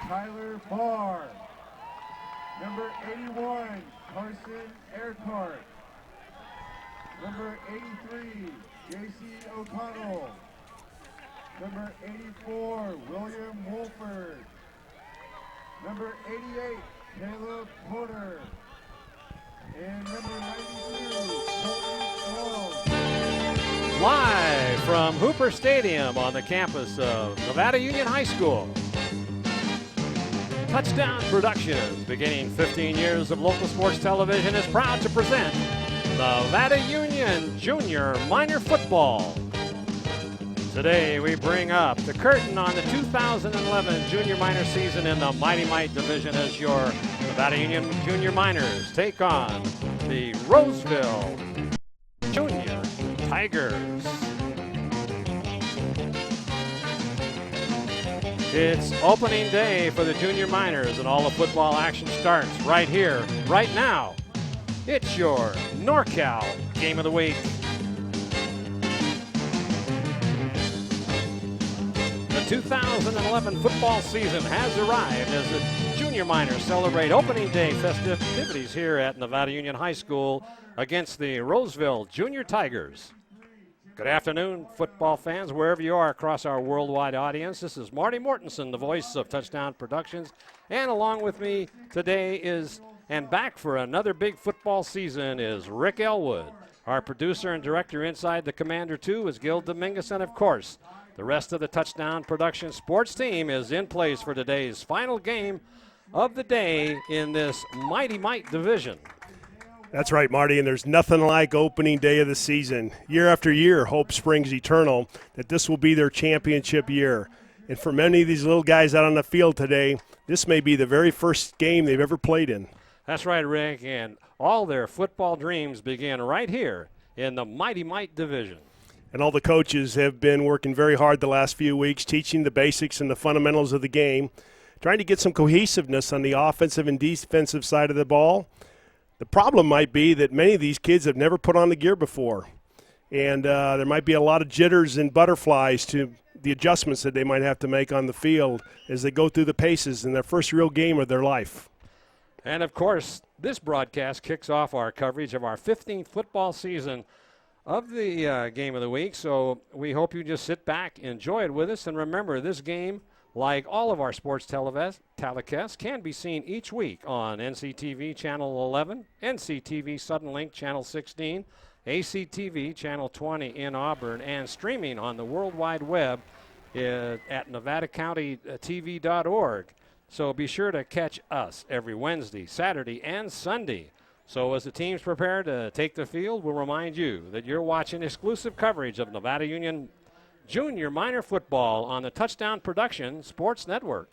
Tyler Barr. Number 81, Carson Earhart. Number 83, J.C. O'Connell. Number 84, William Wolford. Number 88, Caleb Porter. And number 92, Colton Wall. Live from Hooper Stadium on the campus of Nevada Union High School. Touchdown Productions, beginning 15 years of local sports television, is proud to present Nevada Union Junior Minor Football. Today we bring up the curtain on the 2011 Junior Minor season in the Mighty Mite division as your Nevada Union Junior Minors take on the Roseville Jr. Tigers. It's opening day for the Junior Minors, and all the football action starts right here, right now. It's your NorCal Game of the Week. The 2011 football season has arrived as the Junior Minors celebrate opening day festivities here at Nevada Union High School against the Roseville Junior Tigers. Good afternoon, football fans, wherever you are across our worldwide audience. This is Marty Mortensen, the voice of Touchdown Productions, and along with me today is, and back for another big football season, is Rick Ellwood. Our producer and director inside the Commander 2 is Gil Dominguez, and of course, the rest of the Touchdown Productions sports team is in place for today's final game of the day in this Mighty Mite division. That's right, Marty, and there's nothing like opening day of the season. Year after year, hope springs eternal that this will be their championship year. And for many of these little guys out on the field today, this may be the very first game they've ever played in. That's right, Rick, and all their football dreams begin right here in the Mighty Mite division. And all the coaches have been working very hard the last few weeks, teaching the basics and the fundamentals of the game, trying to get some cohesiveness on the offensive and defensive side of the ball. The problem might be that many of these kids have never put on the gear before, and there might be a lot of jitters and butterflies to the adjustments that they might have to make on the field as they go through the paces in their first real game of their life. And, of course, this broadcast kicks off our coverage of our 15th football season of the Game of the Week, so we hope you just sit back, enjoy it with us, and remember, this game, like all of our sports telecasts, can be seen each week on NCTV Channel 11, NCTV Sudden Link Channel 16, ACTV Channel 20 in Auburn, and streaming on the World Wide Web at NevadaCountyTV.org. So be sure to catch us every Wednesday, Saturday, and Sunday. So as the teams prepare to take the field, we'll remind you that you're watching exclusive coverage of Nevada Union Junior Minor Football on the Touchdown Production Sports Network.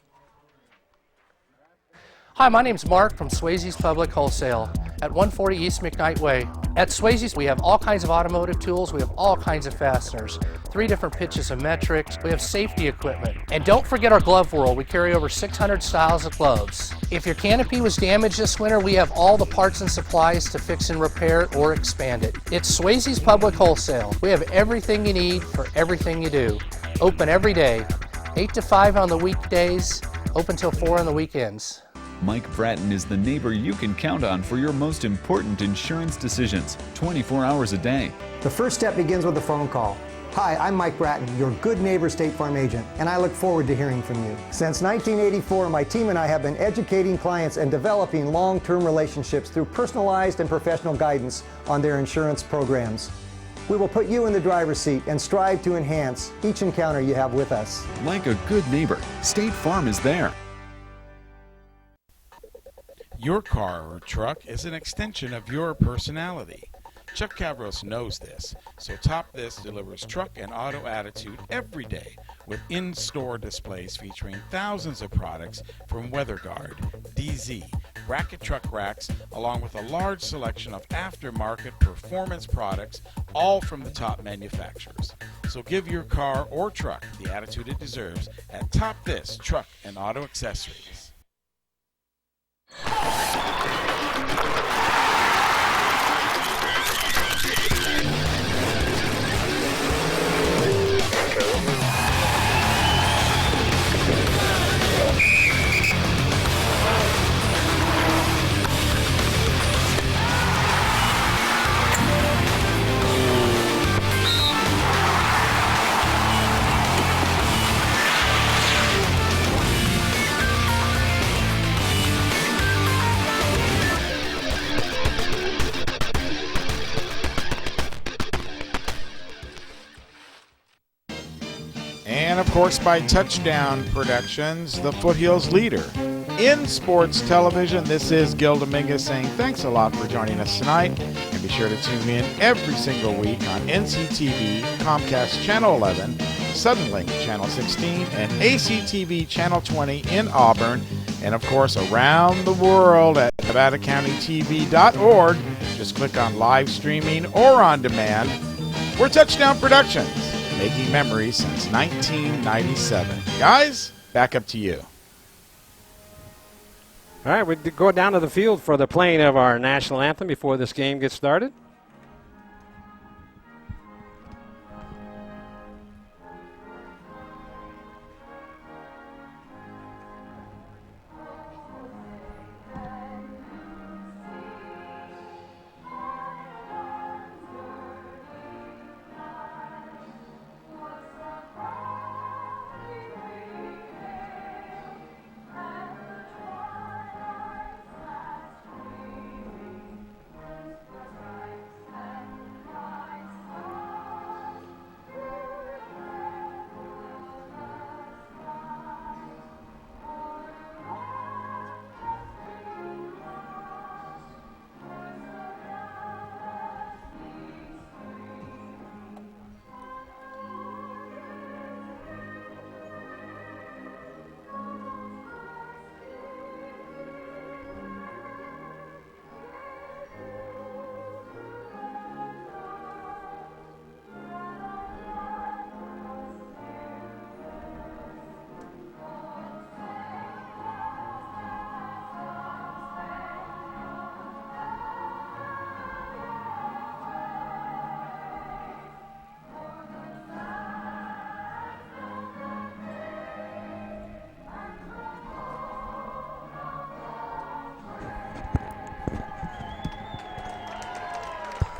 Hi, my name's Mark from Swaysey's Public Wholesale at 140 East McKnight Way. At Swaysey's, we have all kinds of automotive tools. We have all kinds of fasteners, 3 different pitches of metrics. We have safety equipment. And don't forget our glove world. We carry over 600 styles of gloves. If your canopy was damaged this winter, we have all the parts and supplies to fix and repair it or expand it. It's Swaysey's Public Wholesale. We have everything you need for everything you do. Open every day, 8 to 5 on the weekdays, open till 4 on the weekends. Mike Bratton is the neighbor you can count on for your most important insurance decisions, 24 hours a day. The first step begins with a phone call. Hi, I'm Mike Bratton, your good neighbor State Farm agent, and I look forward to hearing from you. Since 1984, my team and I have been educating clients and developing long-term relationships through personalized and professional guidance on their insurance programs. We will put you in the driver's seat and strive to enhance each encounter you have with us. Like a good neighbor, State Farm is there. Your car or truck is an extension of your personality. Chuck Quavos knows this, so Top This delivers truck and auto attitude every day with in-store displays featuring thousands of products from WeatherGuard, DZ, bracket truck racks, along with a large selection of aftermarket performance products, all from the top manufacturers. So give your car or truck the attitude it deserves at Top This Truck and Auto Accessories. and of course by Touchdown Productions, the Foothills leader in sports television. This is Gil Dominguez saying thanks a lot for joining us tonight, and be sure to tune in every single week on NCTV, Comcast Channel 11, Suddenlink Channel 16, and ACTV Channel 20 in Auburn, and of course around the world at NevadaCountyTV.org. Just click on live streaming or on demand. We're Touchdown Productions, making memories since 1997. Guys, back up to you. All right, we go down to the field for the playing of our national anthem before this game gets started.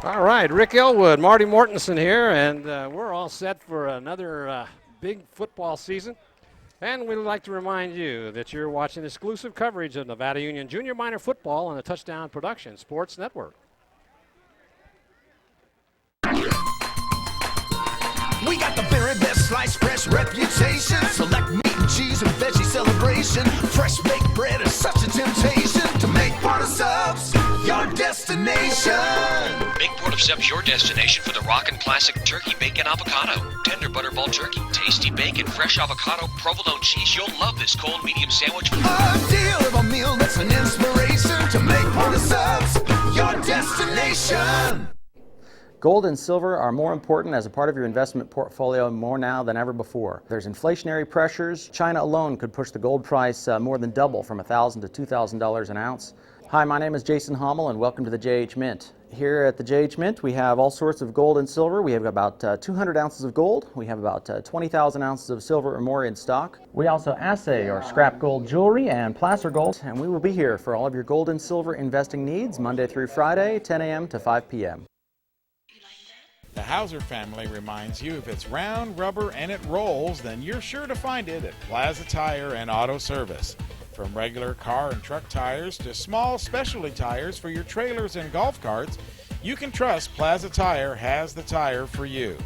All right, Rick Ellwood, Marty Mortensen here, and we're all set for another big football season. And we'd like to remind you that you're watching exclusive coverage of Nevada Union Junior Minor Football on the Touchdown Production Sports Network. We got the very best sliced fresh reputation. Select meat and cheese and veggie celebration. Fresh baked bread is such a temptation. To make Port of Subs your destination. Make Port of Subs your destination for the rockin' classic turkey bacon avocado. Tender butterball turkey, tasty bacon, fresh avocado, provolone cheese. You'll love this cold medium sandwich. A deal of a meal that's an inspiration. To make Port of Subs your destination. Gold and silver are more important as a part of your investment portfolio more now than ever before. There's inflationary pressures. China alone could push the gold price more than double from $1,000 to $2,000 an ounce. Hi, my name is Jason Hommel and welcome to the JH Mint. Here at the JH Mint we have all sorts of gold and silver. We have about 200 ounces of gold. We have about 20,000 ounces of silver or more in stock. We also assay or scrap gold jewelry and placer gold, and we will be here for all of your gold and silver investing needs Monday through Friday, 10 a.m. to 5 p.m. The Hauser family reminds you if it's round, rubber, and it rolls, then you're sure to find it at Plaza Tire and Auto Service. From regular car and truck tires to small specialty tires for your trailers and golf carts, you can trust Plaza Tire has the tire for you.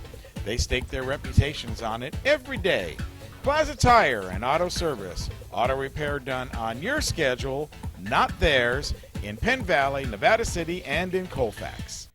They stake their reputations on it every day. Plaza Tire and Auto Service. Auto repair done on your schedule, not theirs, in Penn Valley, Nevada City, and in Colfax.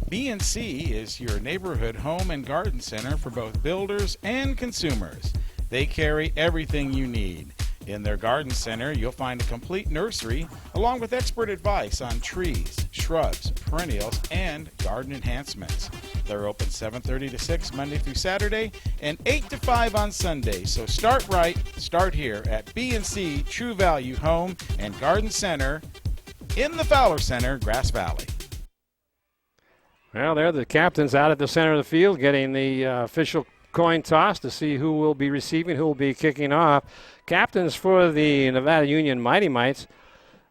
B&C is your neighborhood home and garden center for both builders and consumers. They carry everything you need. In their garden center, you'll find a complete nursery along with expert advice on trees, shrubs, perennials, and garden enhancements. They're open 7:30 to 6 Monday through Saturday and 8 to 5 on Sunday. So start right, start here at B&C True Value Home and Garden Center in the Fowler Center, Grass Valley. Well, they're the captains out at the center of the field getting the official coin toss to see who will be receiving, who will be kicking off. Captains for the Nevada Union Mighty Mites,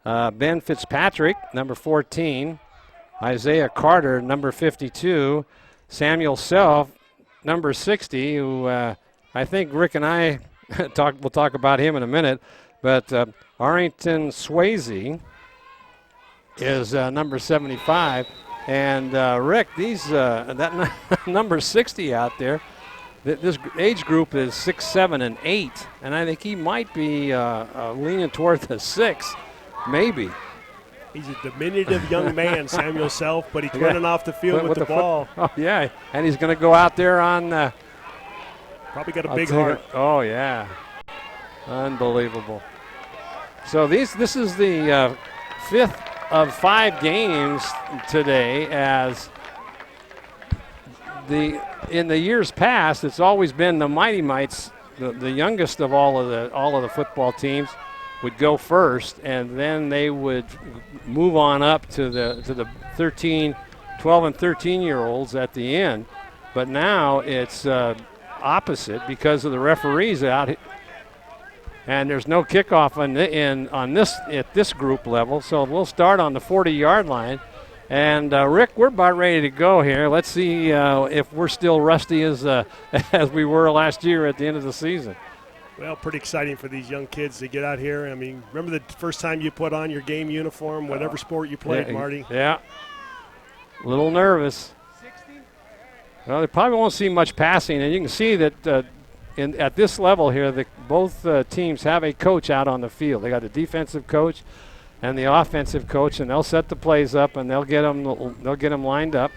Ben Fitzpatrick, number 14, Isiah Carter, number 52, Samuel Self, number 60, who I think Rick and I we'll talk about him in a minute, but Arrington Swaysey is number 75. And Rick, these that number 60 out there, This age group is 6, 7, and 8, and I think he might be leaning toward the 6, maybe. He's a diminutive young man, Samuel Self, but he's running off the field with the ball. Oh, yeah, and he's going to go out there on. Probably got a big heart. Oh, yeah. Unbelievable. So this is the 5th of 5 games today, as in the years past, it's always been the Mighty Mites, the youngest of all of the football teams, would go first, and then they would move on up to the 12 and 13-year-olds at the end. But now it's opposite because of the referees out, and there's no kickoff at this group level. So we'll start on the 40-yard line. And Rick, we're about ready to go here. Let's see if we're still rusty as we were last year at the end of the season. Well, pretty exciting for these young kids to get out here. I mean, remember the first time you put on your game uniform, whatever sport you played, Marty? Yeah. A little nervous. Well, they probably won't see much passing, and you can see that at this level here, both teams have a coach out on the field. They got a defensive coach and the offensive coach, and they'll set the plays up and they'll get them lined up.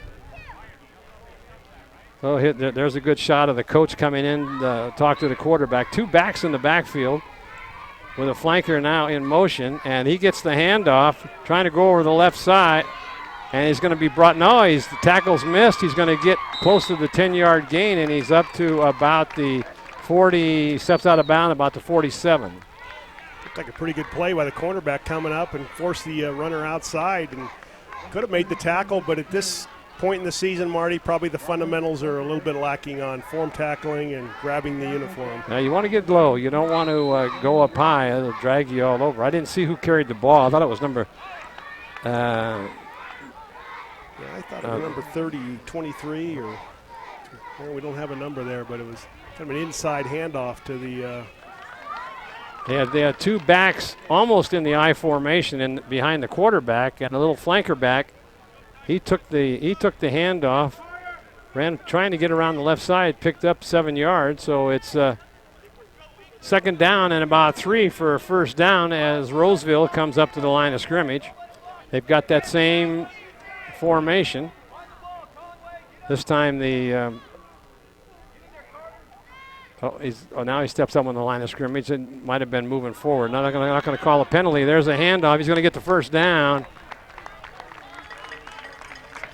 Oh, there's a good shot of the coach coming in to talk to the quarterback. 2 backs in the backfield with a flanker now in motion, and he gets the handoff, trying to go over the left side, and he's going to be brought. No, the tackle's missed. He's going to get close to the 10-yard gain, and he's up to about the 40, steps out of bounds about the 47. Looked like a pretty good play by the cornerback coming up and forced the runner outside, and could have made the tackle, but at this point in the season, Marty, probably the fundamentals are a little bit lacking on form tackling and grabbing the uniform. Now you want to get low. You don't want to go up high. It'll drag you all over. I didn't see who carried the ball. I thought it was number I thought it was number 30, 23, or well, we don't have a number there, but it was kind of an inside handoff to the They had 2 backs almost in the I formation behind the quarterback, and a little flanker back. He took the handoff, ran trying to get around the left side, picked up 7 yards. So it's second down and about 3 for a first down as Roseville comes up to the line of scrimmage. They've got that same formation. This time now he steps up on the line of scrimmage. It might have been moving forward. Not going to call a penalty. There's a handoff. He's going to get the first down.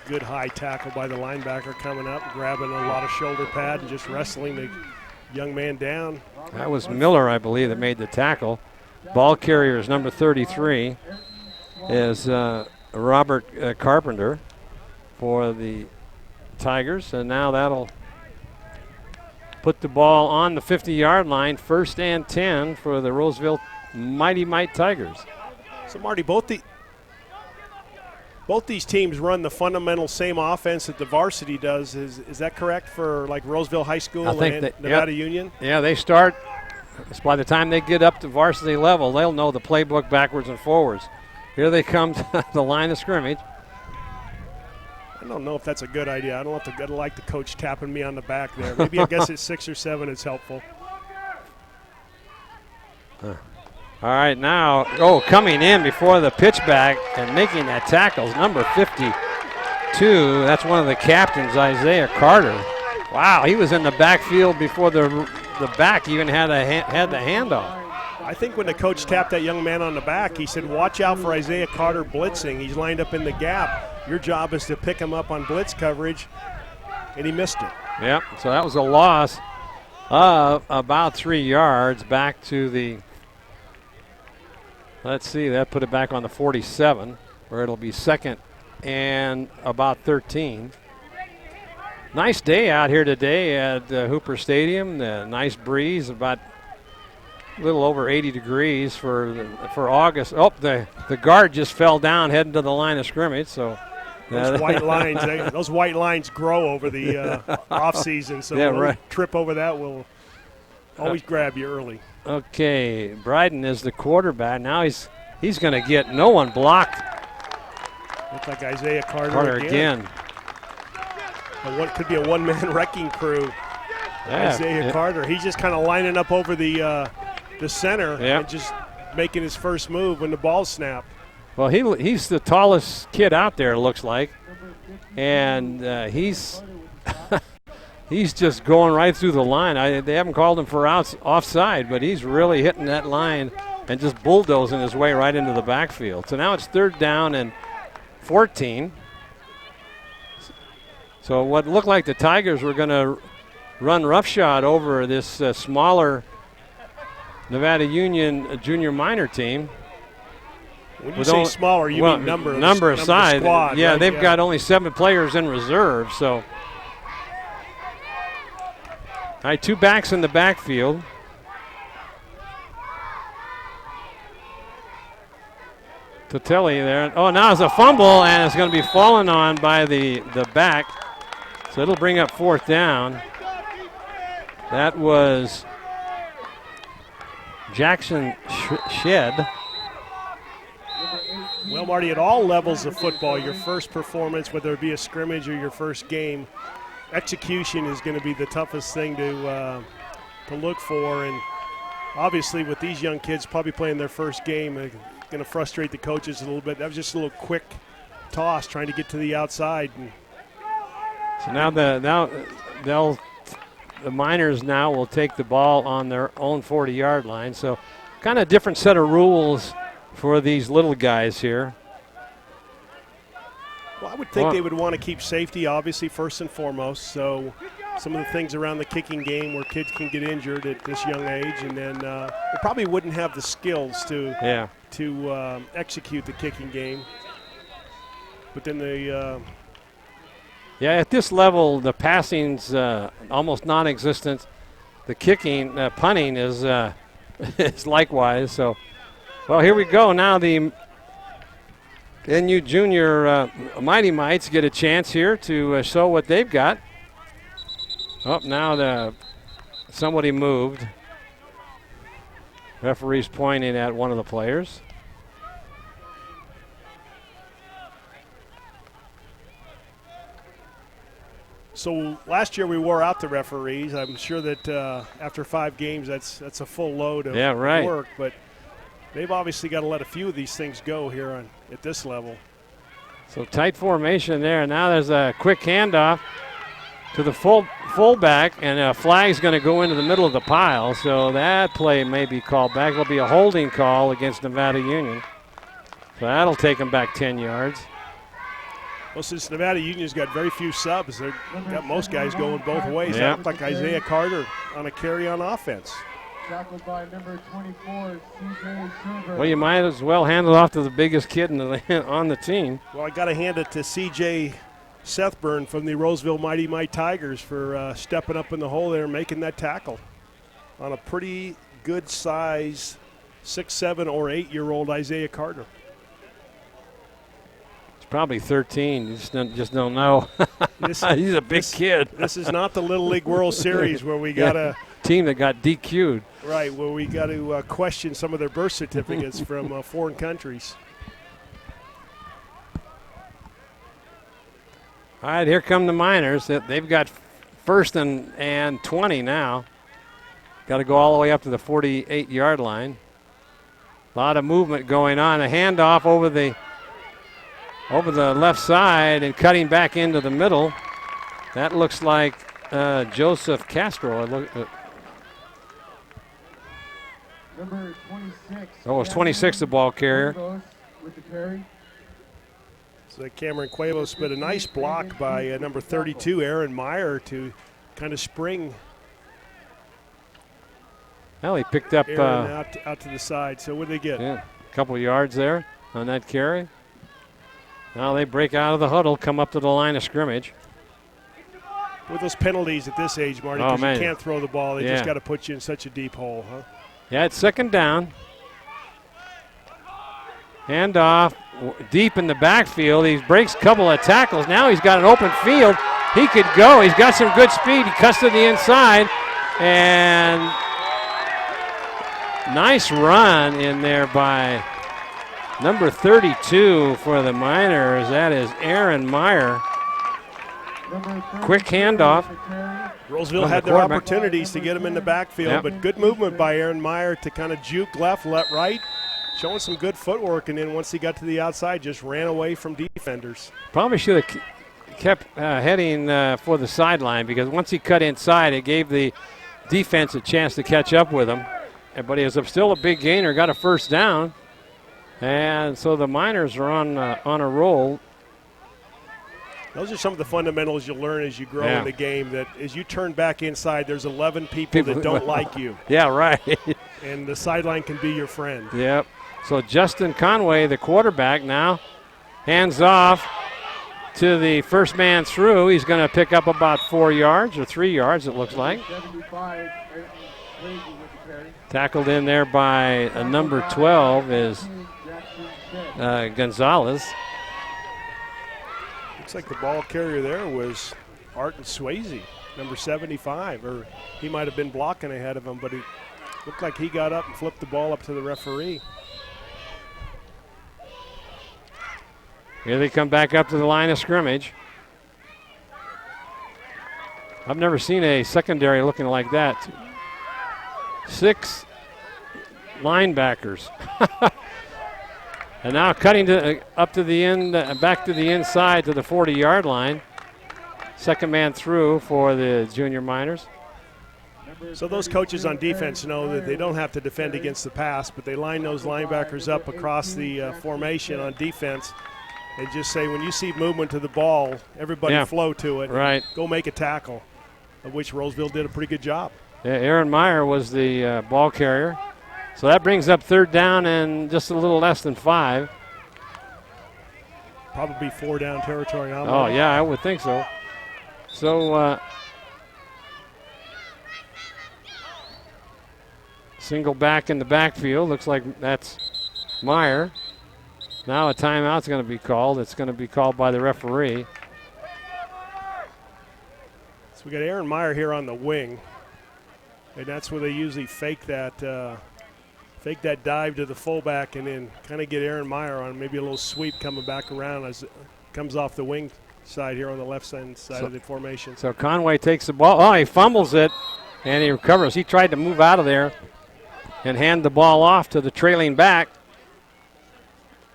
Good high tackle by the linebacker coming up, grabbing a lot of shoulder pad and just wrestling the young man down. That was Miller, I believe, that made the tackle. Ball carrier is number 33, is Robert Carpenter for the Tigers, and now that'll put the ball on the 50-yard line, 1st and 10 for the Roseville Mighty Mite Tigers. So, Marty, both these teams run the fundamental same offense that the varsity does. Is that correct for like Roseville High School and Nevada Union? Yeah, they start. By the time they get up to varsity level, they'll know the playbook backwards and forwards. Here they come to the line of scrimmage. I don't know if that's a good idea. I don't have to like the coach tapping me on the back there. Maybe I guess at 6 or 7 it's helpful. All right, now, coming in before the pitch back and making that tackle is number 52. That's one of the captains, Isiah Carter. Wow, he was in the backfield before the back even had the handoff. I think when the coach tapped that young man on the back, he said, watch out for Isiah Carter blitzing. He's lined up in the gap. Your job is to pick him up on blitz coverage, and he missed it. Yep, so that was a loss of about 3 yards back to the, let's see, that put it back on the 47, where it'll be 2nd and about 13. Nice day out here today at Hooper Stadium. Nice breeze, about a little over 80 degrees for August. Oh, the guard just fell down heading to the line of scrimmage. So those white lines grow over the off season. So trip over that will always grab you early. Okay, Bryden is the quarterback. Now he's going to get no one blocked. Looks like Isiah Carter again. What could be a one-man wrecking crew. Isiah Carter. He's just kind of lining up over the center and just making his first move when the ball's snapped. Well, he's the tallest kid out there, it looks like. And he's he's just going right through the line. They haven't called him for offside, but he's really hitting that line and just bulldozing his way right into the backfield. So now it's 3rd down and 14. So what looked like the Tigers were going to run roughshod over this smaller Nevada Union junior minor team. When you say smaller, you mean number of size. Squad, yeah, right? they've got only 7 players in reserve. So, all right, 2 backs in the backfield. Totelli there. Oh, now it's a fumble, and it's going to be fallen on by the back. So it'll bring up 4th down. That was Jackson Shed. Well, Marty, at all levels of football, your first performance, whether it be a scrimmage or your first game, execution is going to be the toughest thing to look for. And obviously with these young kids probably playing their first game, going to frustrate the coaches a little bit. That was just a little quick toss trying to get to the outside. And so now the Miners now will take the ball on their own 40-yard line. So kind of different set of rules for these little guys here. Well, I would think they would want to keep safety, obviously, first and foremost. So some of the things around the kicking game where kids can get injured at this young age, and then they probably wouldn't have the skills to execute the kicking game. But then at this level, the passing's almost non-existent. The kicking, punting is is likewise. So, well, here we go. Now the NU Junior Mighty Mites get a chance here to show what they've got. Oh, now somebody moved. Referee's pointing at one of the players. So last year we wore out the referees. I'm sure that after 5 games that's a full load of work, but they've obviously got to let a few of these things go here at this level. So tight formation there. Now there's a quick handoff to the fullback, and a flag's going to go into the middle of the pile. So that play may be called back. It'll be a holding call against Nevada Union. So that'll take them back 10 yards. Well, since Nevada Union's got very few subs, they've got most guys going both ways. Yeah. That looked like Isiah Carter on a carry on offense. Tackled by number 24, CJ Silver. Well, you might as well hand it off to the biggest kid on the team. Well, I got to hand it to CJ Sethburn from the Roseville Mighty Mite Tigers for stepping up in the hole there and making that tackle on a pretty good size 6, 7, or 8-year-old Isiah Carter. Probably 13. You just don't know. He's a big kid. This is not the Little League World Series where we got a team that got DQ'd. Right, where we got to question some of their birth certificates from foreign countries. All right, here come the Miners. They've got 1st and 20 now. Got to go all the way up to the 48-yard line. A lot of movement going on. A handoff over the left side and cutting back into the middle. That looks like Joseph Castro. Number 26. Oh, it's 26, the ball carrier. With the carry. So Cameron Quavos, but a nice block by number 32, Arron Myer, to kind of spring. Well, he picked up out to the side. So what did they get? Yeah, a couple of yards there on that carry. Now they break out of the huddle, come up to the line of scrimmage. With those penalties at this age, Marty, because you can't throw the ball. They just got to put you in such a deep hole, huh? Yeah, it's 2nd down. Handoff deep in the backfield. He breaks a couple of tackles. Now he's got an open field. He could go. He's got some good speed. He cuts to the inside. And nice run in there by number 32 for the Miners. That is Arron Myer. Quick handoff. Roseville had their opportunities to get him in the backfield, but good movement by Arron Myer to kind of juke left, right, showing some good footwork, and then once he got to the outside, just ran away from defenders. Probably should have kept heading for the sideline, because once he cut inside, it gave the defense a chance to catch up with him. But he was still a big gainer, got a first down, and so the Miners are on a roll. Those are some of the fundamentals you'll learn as you grow in the game, that as you turn back inside, there's 11 people that don't like you. Yeah, right. And the sideline can be your friend. Yep. So Justin Conway, the quarterback, now hands off to the first man through. He's going to pick up about 4 yards or 3 yards, it looks like. Tackled in there by number 12 is Gonzalez. Looks like the ball carrier there was Arron Swaysey, number 75, or he might have been blocking ahead of him, but it looked like he got up and flipped the ball up to the referee. Here they come back up to the line of scrimmage. I've never seen a secondary looking like that. 6 linebackers. And now cutting up to the end, back to the inside to the 40-yard line. Second man through for the Junior Miners. So those coaches on defense know that they don't have to defend against the pass, but they line those linebackers up across the formation on defense and just say, when you see movement to the ball, everybody flow to it. Right. Go make a tackle, of which Roseville did a pretty good job. Yeah, Arron Myer was the ball carrier. So that brings up third down and just a little less than 5. Probably 4 down territory now. Oh, yeah, I would think so. So single back in the backfield. Looks like that's Myer. Now a timeout's going to be called. It's going to be called by the referee. So we got Arron Myer here on the wing. And that's where they usually fake that dive to the fullback and then kind of get Arron Myer on maybe a little sweep coming back around as it comes off the wing side here on the left side of the formation. So Conway takes the ball. Oh, he fumbles it, and he recovers. He tried to move out of there and hand the ball off to the trailing back,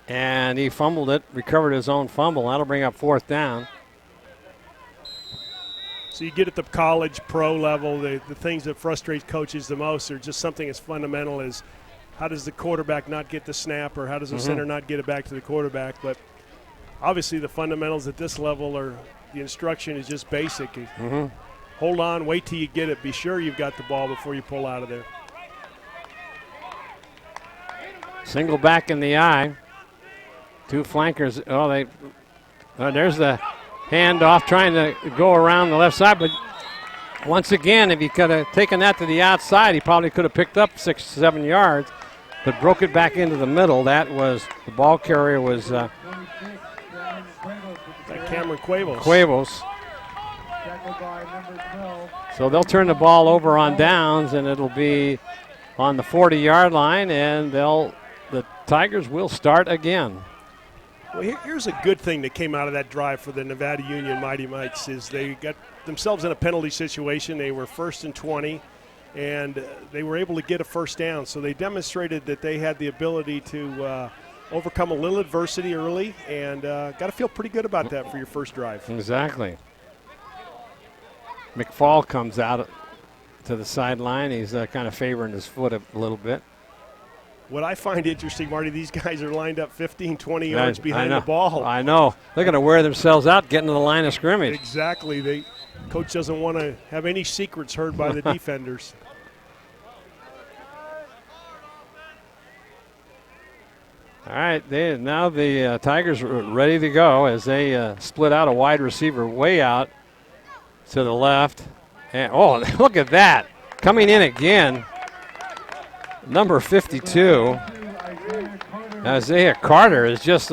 and he fumbled it, recovered his own fumble. That'll bring up 4th down. So you get at the college pro level, the things that frustrate coaches the most are just something as fundamental as how does the quarterback not get the snap, or how does the center not get it back to the quarterback. But obviously the fundamentals at this level are, the instruction is just basic. Hold on, wait till you get it. Be sure you've got the ball before you pull out of there. Single back in the eye. 2 flankers. Oh, there's the handoff trying to go around the left side. But once again, if he could have taken that to the outside, he probably could have picked up 6, 7 yards, but broke it back into the middle. That was, the ball carrier was Cameron Quavos. So they'll turn the ball over on downs, and it'll be on the 40-yard line, and the Tigers will start again. Well, here's a good thing that came out of that drive for the Nevada Union Mighty Mites is they got themselves in a penalty situation. They were 1st and 20, and they were able to get a first down. So they demonstrated that they had the ability to overcome a little adversity early, and got to feel pretty good about that for your first drive. Exactly. McFall comes out to the sideline. He's kind of favoring his foot a little bit. What I find interesting, Marty, these guys are lined up 15, 20 yards behind the ball. I know. They're going to wear themselves out getting to the line of scrimmage. Exactly. Coach doesn't want to have any secrets heard by the defenders. All right, now the Tigers are ready to go as they split out a wide receiver way out to the left. And, oh, look at that. Coming in again. Number 52, Isiah Carter is just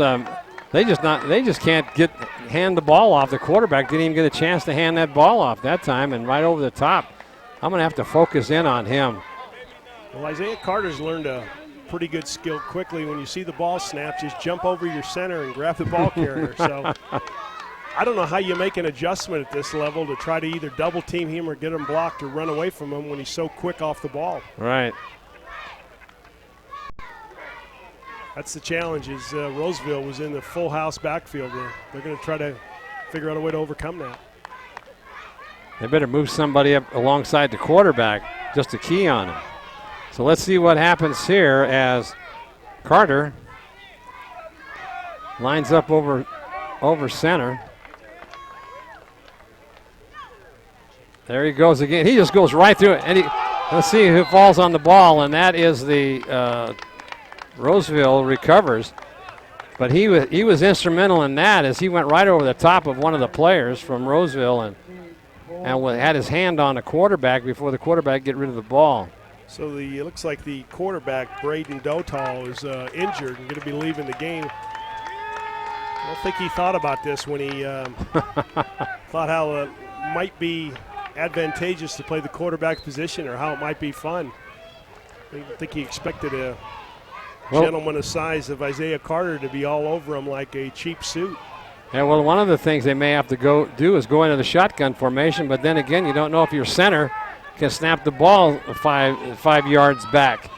they just can't hand the ball off. The quarterback didn't even get a chance to hand that ball off that time, and right over the top. I'm going to have to focus in on him. Well, Isiah Carter's learned a pretty good skill quickly. When you see the ball snap, just jump over your center and grab the ball carrier. So I don't know how you make an adjustment at this level to try to either double team him or get him blocked or run away from him when he's so quick off the ball. Right. That's the challenge. Is Roseville was in the full house backfield. They're going to try to figure out a way to overcome that. They better move somebody up alongside the quarterback just to key on him. So let's see what happens here as Carter lines up over center. There he goes again. He just goes right through it. And let's see who falls on the ball, and that is the Roseville recovers. But he was instrumental in that as he went right over the top of one of the players from Roseville and had his hand on the quarterback before the quarterback get rid of the ball. So it looks like the quarterback, Braden Dotal, is injured and going to be leaving the game. I don't think he thought about this when he thought how it might be advantageous to play the quarterback position or how it might be fun. I don't think he expected a gentleman the size of Isiah Carter to be all over him like a cheap suit. Yeah, well, one of the things they may have to do is go into the shotgun formation, but then again, you don't know if your center can snap the ball five yards back.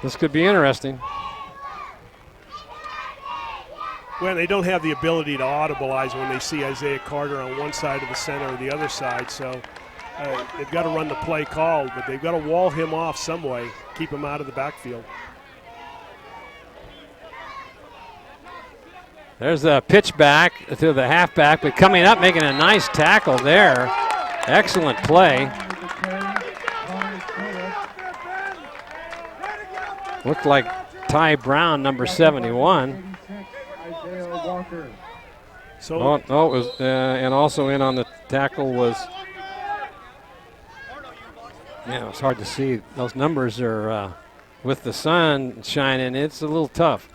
This could be interesting. Well, they don't have the ability to audibilize when they see Isiah Carter on one side of the center or the other side, so they've got to run the play called, but they've got to wall him off some way, keep him out of the backfield. There's a pitch back to the halfback, but coming up, making a nice tackle there. Excellent play. Looked like Ty Brown, number 71. So it was, and also in on the tackle was, it's hard to see. Those numbers are, with the sun shining, it's a little tough.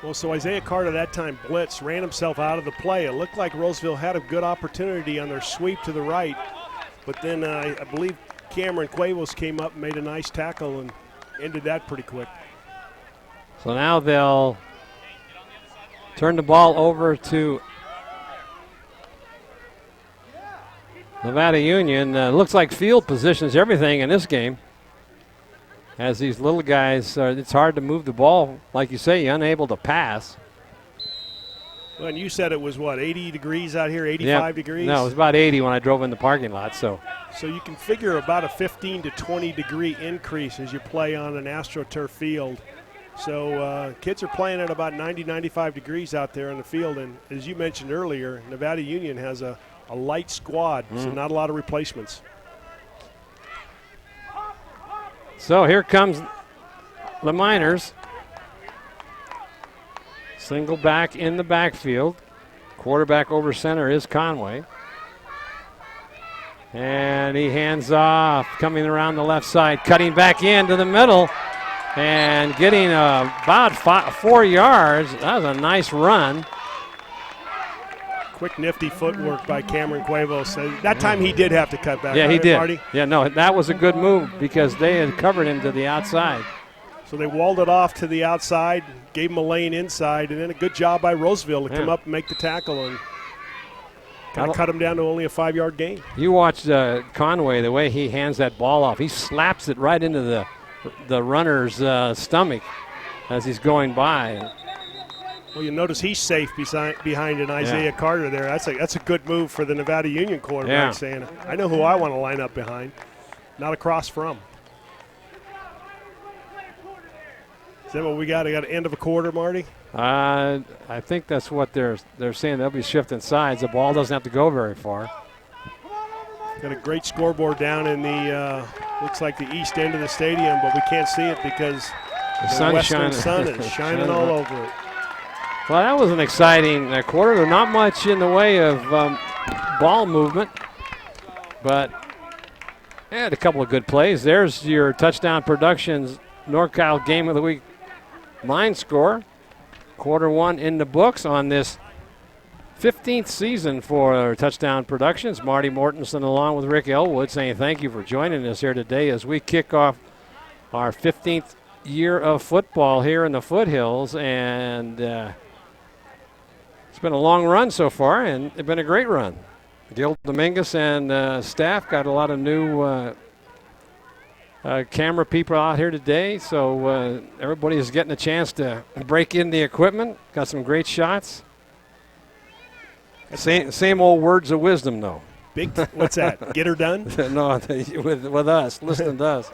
Well, so Isiah Carter that time blitzed, ran himself out of the play. It looked like Roseville had a good opportunity on their sweep to the right, but then I believe Cameron Quavos came up and made a nice tackle and ended that pretty quick. So now they'll turn the ball over to Nevada Union. Looks like field positions everything in this game. As these little guys, it's hard to move the ball. Like you say, you're unable to pass. Well, and you said it was, 80 degrees out here, 85 degrees? No, it was about 80 when I drove in the parking lot. So you can figure about a 15 to 20 degree increase as you play on an AstroTurf field. So kids are playing at about 90, 95 degrees out there on the field. And as you mentioned earlier, Nevada Union has a light squad, so not a lot of replacements. So here comes the Miners. Single back in the backfield. Quarterback over center is Conway. And he hands off, coming around the left side, cutting back into the middle, and getting about 4 yards. That was a nice run. Quick, nifty footwork by Cameron Quavos. That time he did have to cut back. Yeah, right, he did. Marty? Yeah, no, that was a good move because they had covered him to the outside. So they walled it off to the outside, gave him a lane inside, and then a good job by Roseville to come up and make the tackle and kind of cut him down to only a 5-yard gain. You watched Conway, the way he hands that ball off. He slaps it right into the runner's stomach as he's going by. Well, you notice he's safe behind an Isiah Carter there. That's a good move for the Nevada Union quarterback, saying, I know who I want to line up behind, not across from. Is that what we got? I got an end of a quarter, Marty? I think that's what they're saying. They'll be shifting sides. The ball doesn't have to go very far. Got a great scoreboard down in the, looks like the east end of the stadium, but we can't see it because the western sun is shining all over it. Well, that was an exciting quarter. Not much in the way of ball movement, but they had a couple of good plays. There's your Touchdown Productions NorCal Game of the Week line score. Quarter one in the books on this 15th season for Touchdown Productions. Marty Mortensen along with Rick Ellwood saying thank you for joining us here today as we kick off our 15th year of football here in the foothills. And It's been a long run so far, and it's been a great run. Gil Dominguez and staff got a lot of new camera people out here today, so everybody is getting a chance to break in the equipment. Got some great shots. Same old words of wisdom, though. What's that? Get her done? No, with us, listening to us.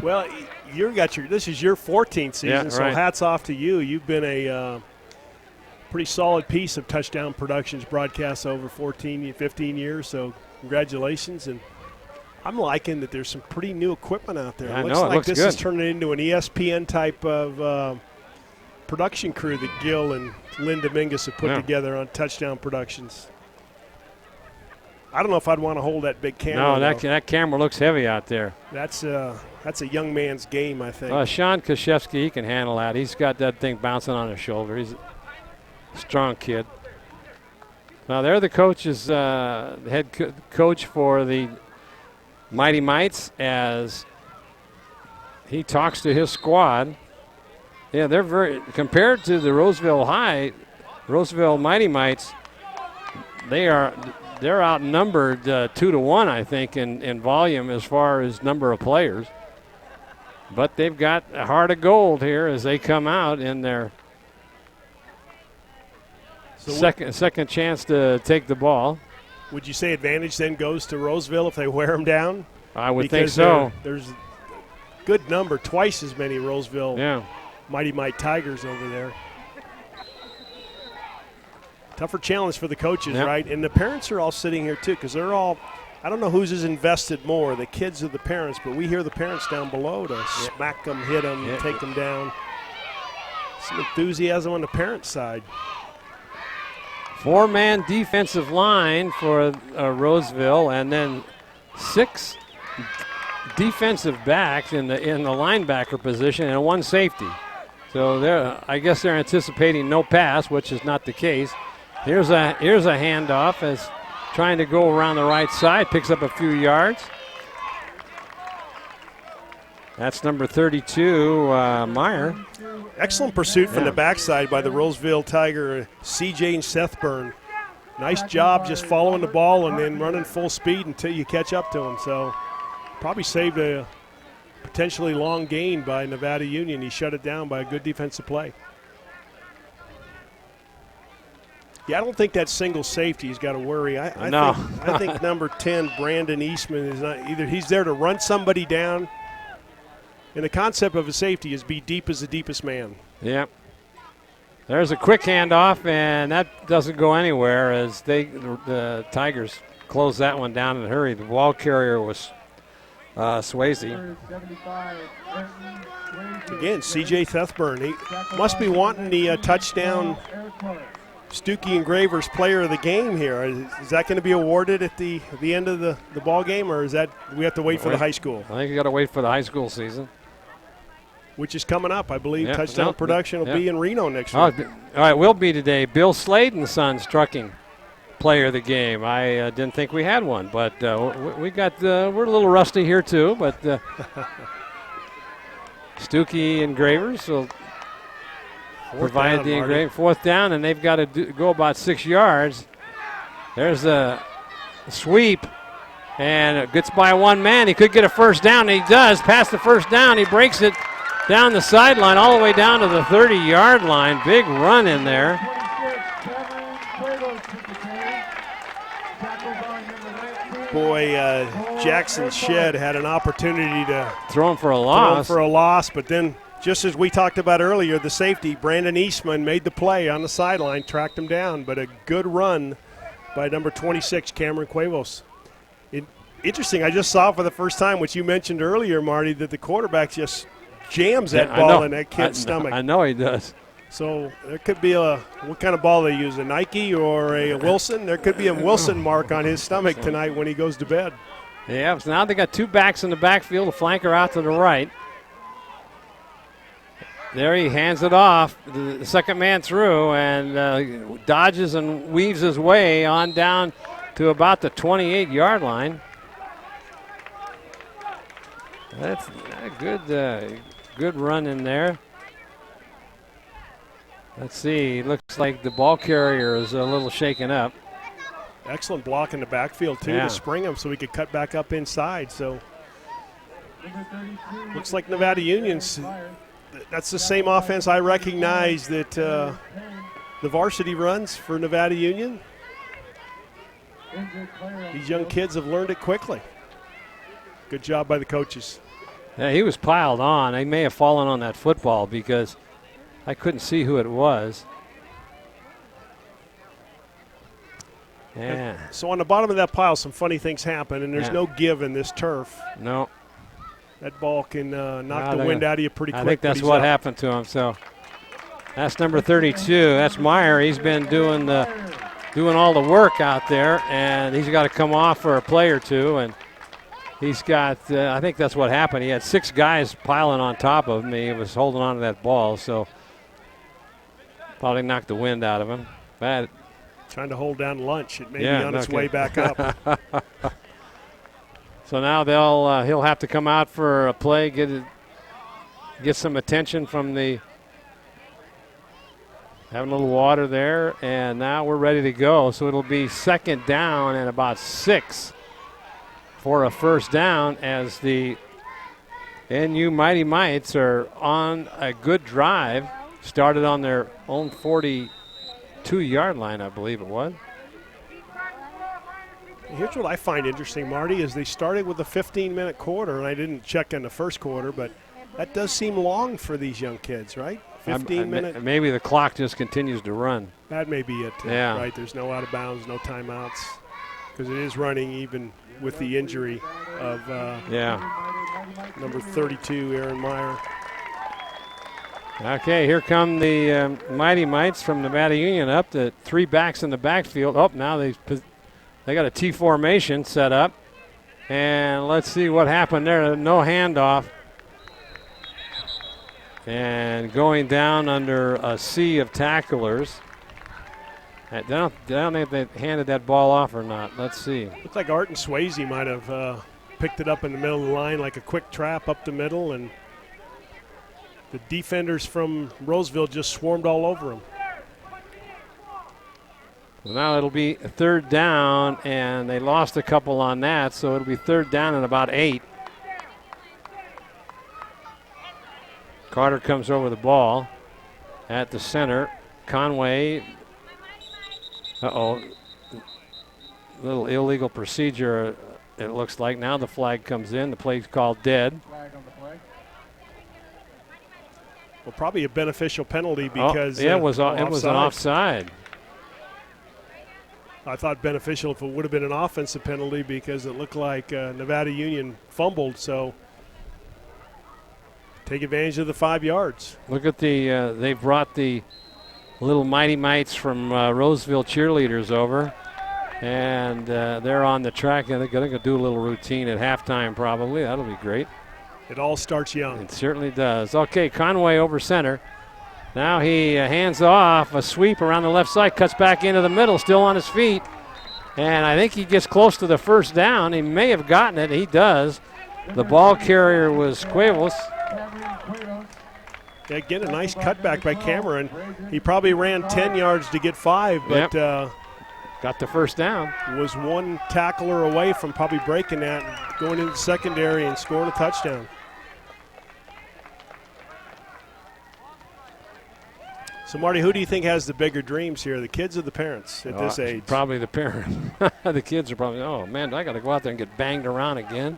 Well, this is your 14th season, yeah, so right. hats off to you. You've been a pretty solid piece of Touchdown Productions broadcasts over 15 years, so congratulations. And I'm liking that there's some pretty new equipment out there. Yeah, It looks like looks this good. is turning into an ESPN type of production crew that Gil and Lynn Dominguez have put together on Touchdown Productions. I don't know if I'd want to hold that big camera. No, that camera looks heavy out there. That's a young man's game, I think. Sean Kashevsky, he can handle that. He's got that thing bouncing on his shoulder. He's a strong kid. Now, they're the coaches, the head coach for the Mighty Mites as he talks to his squad. Yeah, they're very, compared to the Roseville Mighty Mites, they're outnumbered 2-1, I think, in volume as far as number of players. But they've got a heart of gold here as they come out in their second chance to take the ball. Would you say advantage then goes to Roseville if they wear them down? I would think so. There's a good number, twice as many Roseville Mighty Mite Tigers over there. Tougher challenge for the coaches, right? And the parents are all sitting here, too, because they're all – I don't know who's invested more, the kids or the parents, but we hear the parents down below to smack them, hit them, take them down. Some enthusiasm on the parent side. 4-man defensive line for Roseville, and then 6 defensive backs in the linebacker position and 1 safety. So I guess they're anticipating no pass, which is not the case. Here's a handoff as trying to go around the right side, picks up a few yards. That's number 32, Myer. Excellent pursuit from the backside by the Roseville Tiger, C.J. Sethburn. Nice job just following the ball and then running full speed until you catch up to him. So probably saved a potentially long gain by Nevada Union. He shut it down by a good defensive play. Yeah, I don't think that single safety has got to worry. I think number 10, Brandon Eastman, is not either. He's there to run somebody down. And the concept of a safety is be deep as the deepest man. Yep. There's a quick handoff, and that doesn't go anywhere as the Tigers close that one down in a hurry. The ball carrier was Swaysey. Again, C.J. Sethburn. He must be wanting the touchdown Stuckey and Gravers player of the game here. Is that going to be awarded at the end of the ball game, or is that we have to wait for the high school? I think you got to wait for the high school season, which is coming up. I believe Touchdown Production will be in Reno next week. All right, will be today. Bill Slade and Sons trucking player of the game. I didn't think we had one, but we're a little rusty here too. But Stuckey and Gravers will provide the engraving. 4th down, and they've got to go about 6 yards. There's a sweep, and it gets by 1 man. He could get a first down, and he does. Past the first down, he breaks it down the sideline all the way down to the 30-yard line. Big run in there. Boy, Jackson Shedd had an opportunity to throw him for a loss. But then, just as we talked about earlier, the safety, Brandon Eastman, made the play on the sideline, tracked him down. But a good run by number 26, Cameron Quavos. Interesting, I just saw for the first time, which you mentioned earlier, Marty, that the quarterback just jams that ball in that kid's stomach. I know he does. So there could be what kind of ball they use, a Nike or a Wilson? There could be a Wilson mark on his stomach tonight when he goes to bed. Yeah, so now they got 2 backs in the backfield, a flanker out to the right. There he hands it off, the second man through, and dodges and weaves his way on down to about the 28-yard line. That's a good run in there. Let's see. Looks like the ball carrier is a little shaken up. Excellent block in the backfield, too, to spring him so he could cut back up inside. So looks like Nevada Union's. That's the same offense I recognize that the varsity runs for Nevada Union. These young kids have learned it quickly. Good job by the coaches. Yeah, he was piled on. He may have fallen on that football because I couldn't see who it was. Yeah. So on the bottom of that pile, some funny things happen, and there's no give in this turf. No. That ball can knock the wind out of you pretty quick. I think that's what happened to him. So that's number 32. That's Myer. He's been doing all the work out there, and he's got to come off for a play or two. And he's got, I think that's what happened. He had 6 guys piling on top of him. He was holding on to that ball, so probably knocked the wind out of him. Bad. Trying to hold down lunch. It may be on its way back up. So now he'll have to come out for a play, get some attention from having a little water there, and now we're ready to go. So it'll be second down and about 6 for a first down as the NU Mighty Mites are on a good drive. Started on their own 42-yard line, I believe it was. Here's what I find interesting, Marty, is they started with a 15-minute quarter, and I didn't check in the first quarter, but that does seem long for these young kids, right? 15 minutes. Maybe the clock just continues to run. That may be it, right? There's no out of bounds, no timeouts, because it is running even with the injury of number 32, Arron Myer. Okay, here come the Mighty Mites from Nevada Union up to 3 backs in the backfield. Oh, now they got a T formation set up. And let's see what happened there. No handoff. And going down under a sea of tacklers. I don't know if they handed that ball off or not. Let's see. Looks like Arron Swaysey might have picked it up in the middle of the line like a quick trap up the middle, and the defenders from Roseville just swarmed all over him. Well, now it'll be a third down, and they lost a couple on that, so it'll be third down and about 8. Carter comes over the ball at the center. Conway, little illegal procedure, it looks like. Now the flag comes in. The play's called dead. Well, probably a beneficial penalty because it was an offside. I thought beneficial if it would have been an offensive penalty because it looked like Nevada Union fumbled. So take advantage of the 5 yards. Look at they brought the little Mighty Mites from Roseville cheerleaders over, and they're on the track, and they're going to do a little routine at halftime probably. That'll be great. It all starts young. It certainly does. Okay, Conway over center. Now he hands off a sweep around the left side, cuts back into the middle, still on his feet. And I think he gets close to the first down. He may have gotten it. He does. The ball carrier was Quavos. Again, a nice cutback by Cameron. He probably ran 10 yards to get 5, but got the first down. Was one tackler away from probably breaking that, going into the secondary and scoring a touchdown. So, Marty, who do you think has the bigger dreams here, the kids or the parents at this age? Probably the parents. The kids are probably, oh, man, I got to go out there and get banged around again.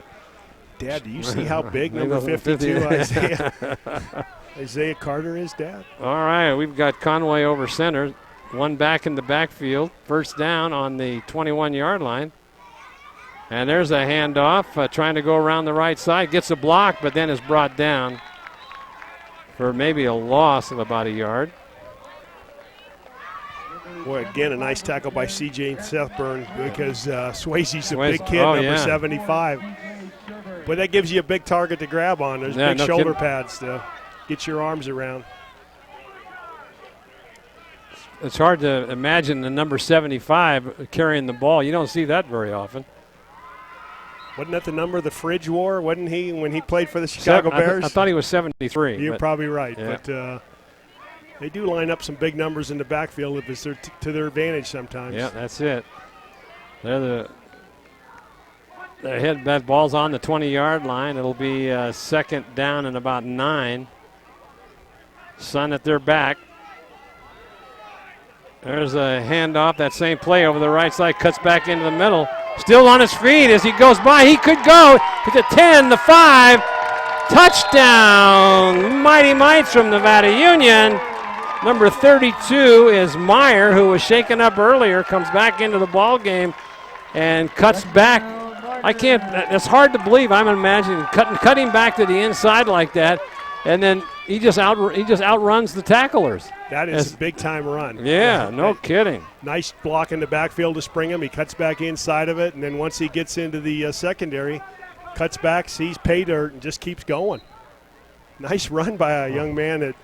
Dad, do you see how big number 52 Isiah Carter is, Dad? All right, we've got Conway over center. One back in the backfield. First down on the 21-yard line. And there's a handoff, trying to go around the right side. Gets a block, but then is brought down for maybe a loss of about a yard. Boy, again, a nice tackle by C.J. Sethburn because Swaysey's a big kid, number 75. But that gives you a big target to grab on. There's big shoulder pads to get your arms around. It's hard to imagine the number 75 carrying the ball. You don't see that very often. Wasn't that the number the Fridge wore? Wasn't he when he played for the Chicago Bears? I thought he was 73. You're probably right. Yeah. But They do line up some big numbers in the backfield if it's to their advantage sometimes. Yeah, that's it. They're that ball's on the 20-yard line. It'll be second down and about 9. Sun at their back. There's a handoff. That same play over the right side, cuts back into the middle. Still on his feet as he goes by. He could go to the 10, the 5. Touchdown, Mighty Mites from Nevada Union. Number 32 is Myer, who was shaken up earlier, comes back into the ball game and cuts back. It's hard to believe. I'm imagining cutting back to the inside like that, and then he just outruns the tacklers. That is a big-time run. Yeah, no kidding. Nice block in the backfield to spring him. He cuts back inside of it, and then once he gets into the secondary, cuts back, sees pay dirt, and just keeps going. Nice run by a young man that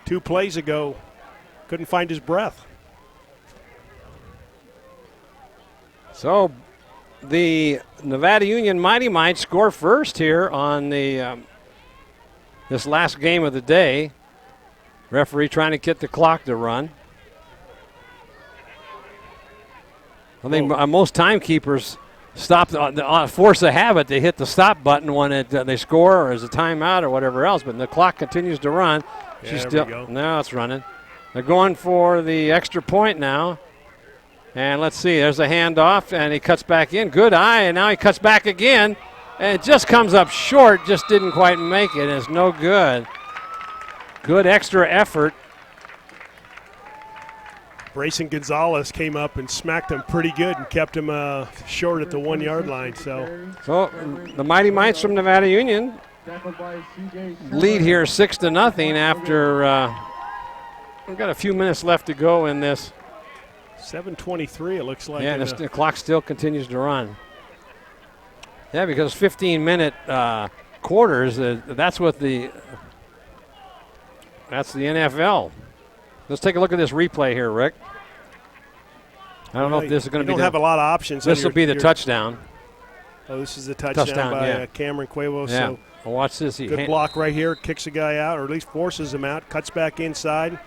2 plays ago couldn't find his breath. So the Nevada Union Mighty Mites score first here on the this last game of the day. Referee trying to get the clock to run. I think most timekeepers force a habit to hit the stop button when they score or as a timeout or whatever else, but the clock continues to run. Now it's running. They're going for the extra point now. And let's see, there's a handoff, and he cuts back in. Good eye, and now he cuts back again. And it just comes up short, just didn't quite make it. It's no good. Good extra effort. Brayson Gonzalez came up and smacked him pretty good and kept him short at the 1-yard line. So the Mighty Mites from Nevada Union lead here 6-0 after we've got a few minutes left to go in this. 7:23 it looks like. Yeah, the clock still continues to run. Yeah, because 15-minute quarters, that's the NFL. Let's take a look at this replay here, Rick. I don't know if this is going to be. You don't have a lot of options. This will be the touchdown. Oh, this is the touchdown by Cameron Quavos. Yeah. So well, watch this. Good block right here. Kicks a guy out, or at least forces him out. Cuts back inside.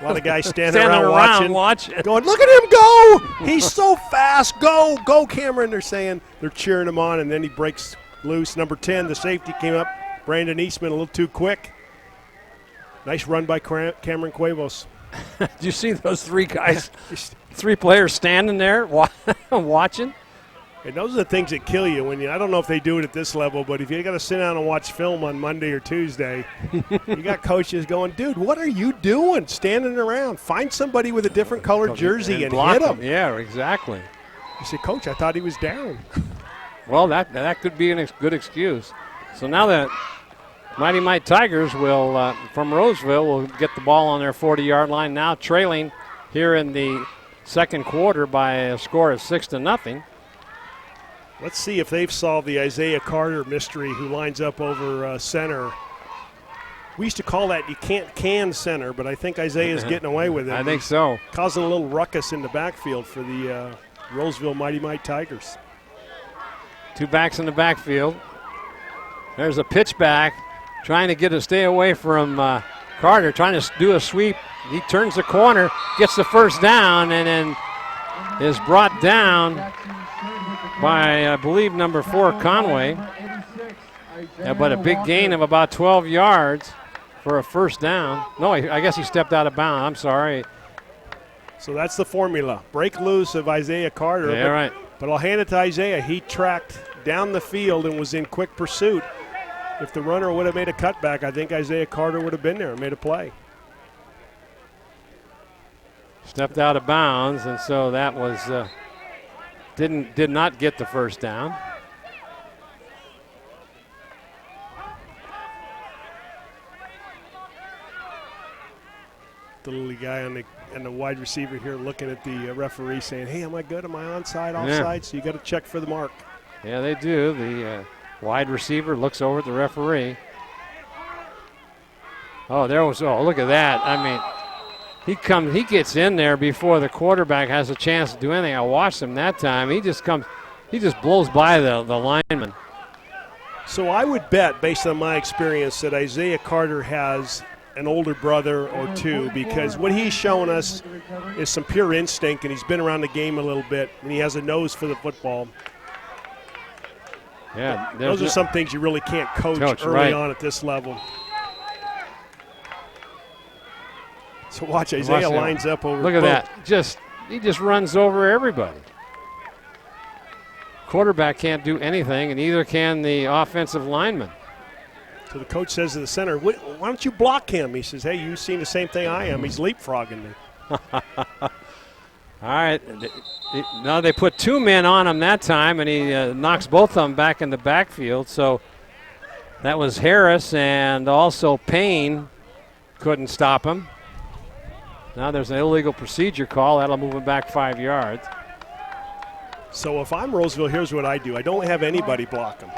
A lot of guys standing around watching. Going, look at him go! He's so fast. Go, Cameron. They're cheering him on, and then he breaks loose. Number 10, the safety came up. Brandon Eastman a little too quick. Nice run by Cameron Quavos. Did you see those 3 guys, 3 players standing there watching? And those are the things that kill you I don't know if they do it at this level, but if you got to sit down and watch film on Monday or Tuesday, you got coaches going, dude, what are you doing standing around? Find somebody with a different colored jersey and hit him. Yeah, exactly. You say, Coach, I thought he was down. Well, that could be a good excuse. So now that Mighty Mite Tigers will, from Roseville, will get the ball on their 40-yard line, now trailing here in the second quarter by a score of 6-0. Let's see if they've solved the Isiah Carter mystery, who lines up over center. We used to call that you can't can center, but I think Isaiah's getting away with it. I think so. Causing a little ruckus in the backfield for the Roseville Mighty Mite Tigers. 2 backs in the backfield. There's a pitch back, trying to stay away from Carter, trying to do a sweep. He turns the corner, gets the first down, and then is brought down by, I believe, number 4, Conway. Yeah, but a big gain of about 12 yards for a first down. No, I guess he stepped out of bounds. I'm sorry. So that's the formula. Break loose of Isiah Carter. Yeah, right. But I'll hand it to Isiah. He tracked down the field and was in quick pursuit. If the runner would have made a cutback, I think Isiah Carter would have been there and made a play. Stepped out of bounds, and so that was did not get the first down. The little guy and the wide receiver here looking at the referee saying, hey, am I good? Am I onside, offside? Yeah. So you got to check for the mark. Yeah, they do. The wide receiver looks over at the referee. Oh, look at that. I mean, he gets in there before the quarterback has a chance to do anything. I watched him that time. He just blows by the lineman. So I would bet, based on my experience, that Isiah Carter has an older brother or two, because what he's shown us is some pure instinct, and he's been around the game a little bit, and he has a nose for the football. Yeah, those are some things you really can't coach early on at this level. So watch, Isiah lines up over. Look at that. He just runs over everybody. Quarterback can't do anything, and neither can the offensive lineman. So the coach says to the center, why don't you block him? He says, hey, you've seen the same thing I am. He's leapfrogging me. All right. Now they put 2 men on him that time, and he knocks both of them back in the backfield. So that was Harris, and also Payne couldn't stop him. Now there's an illegal procedure call. That'll move him back 5 yards. So if I'm Roseville, here's what I do. I don't have anybody block him.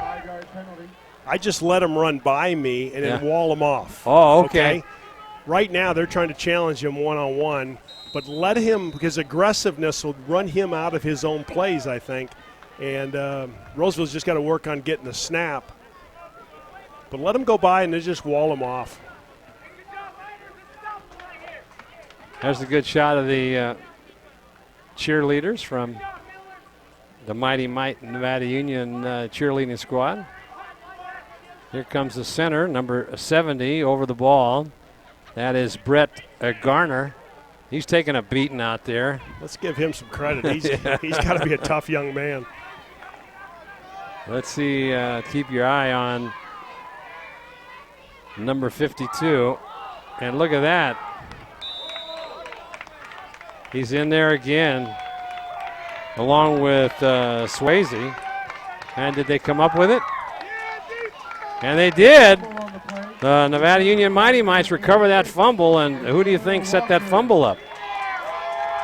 I just let them run by me and then wall them off. Oh, okay. Right now they're trying to challenge him one-on-one, but let him, because aggressiveness will run him out of his own plays, I think. And Roseville's just got to work on getting the snap. But let him go by and then just wall him off. There's a good shot of the cheerleaders from the Mighty Mite Nevada Union cheerleading squad. Here comes the center, number 70, over the ball. That is Brett Garner. He's taking a beating out there. Let's give him some credit. He's got to be a tough young man. Let's see, keep your eye on number 52. And look at that. He's in there again, along with Swaysey. And did they come up with it? And they did. The Nevada Union Mighty Mites recover that fumble, and who do you think set that fumble up?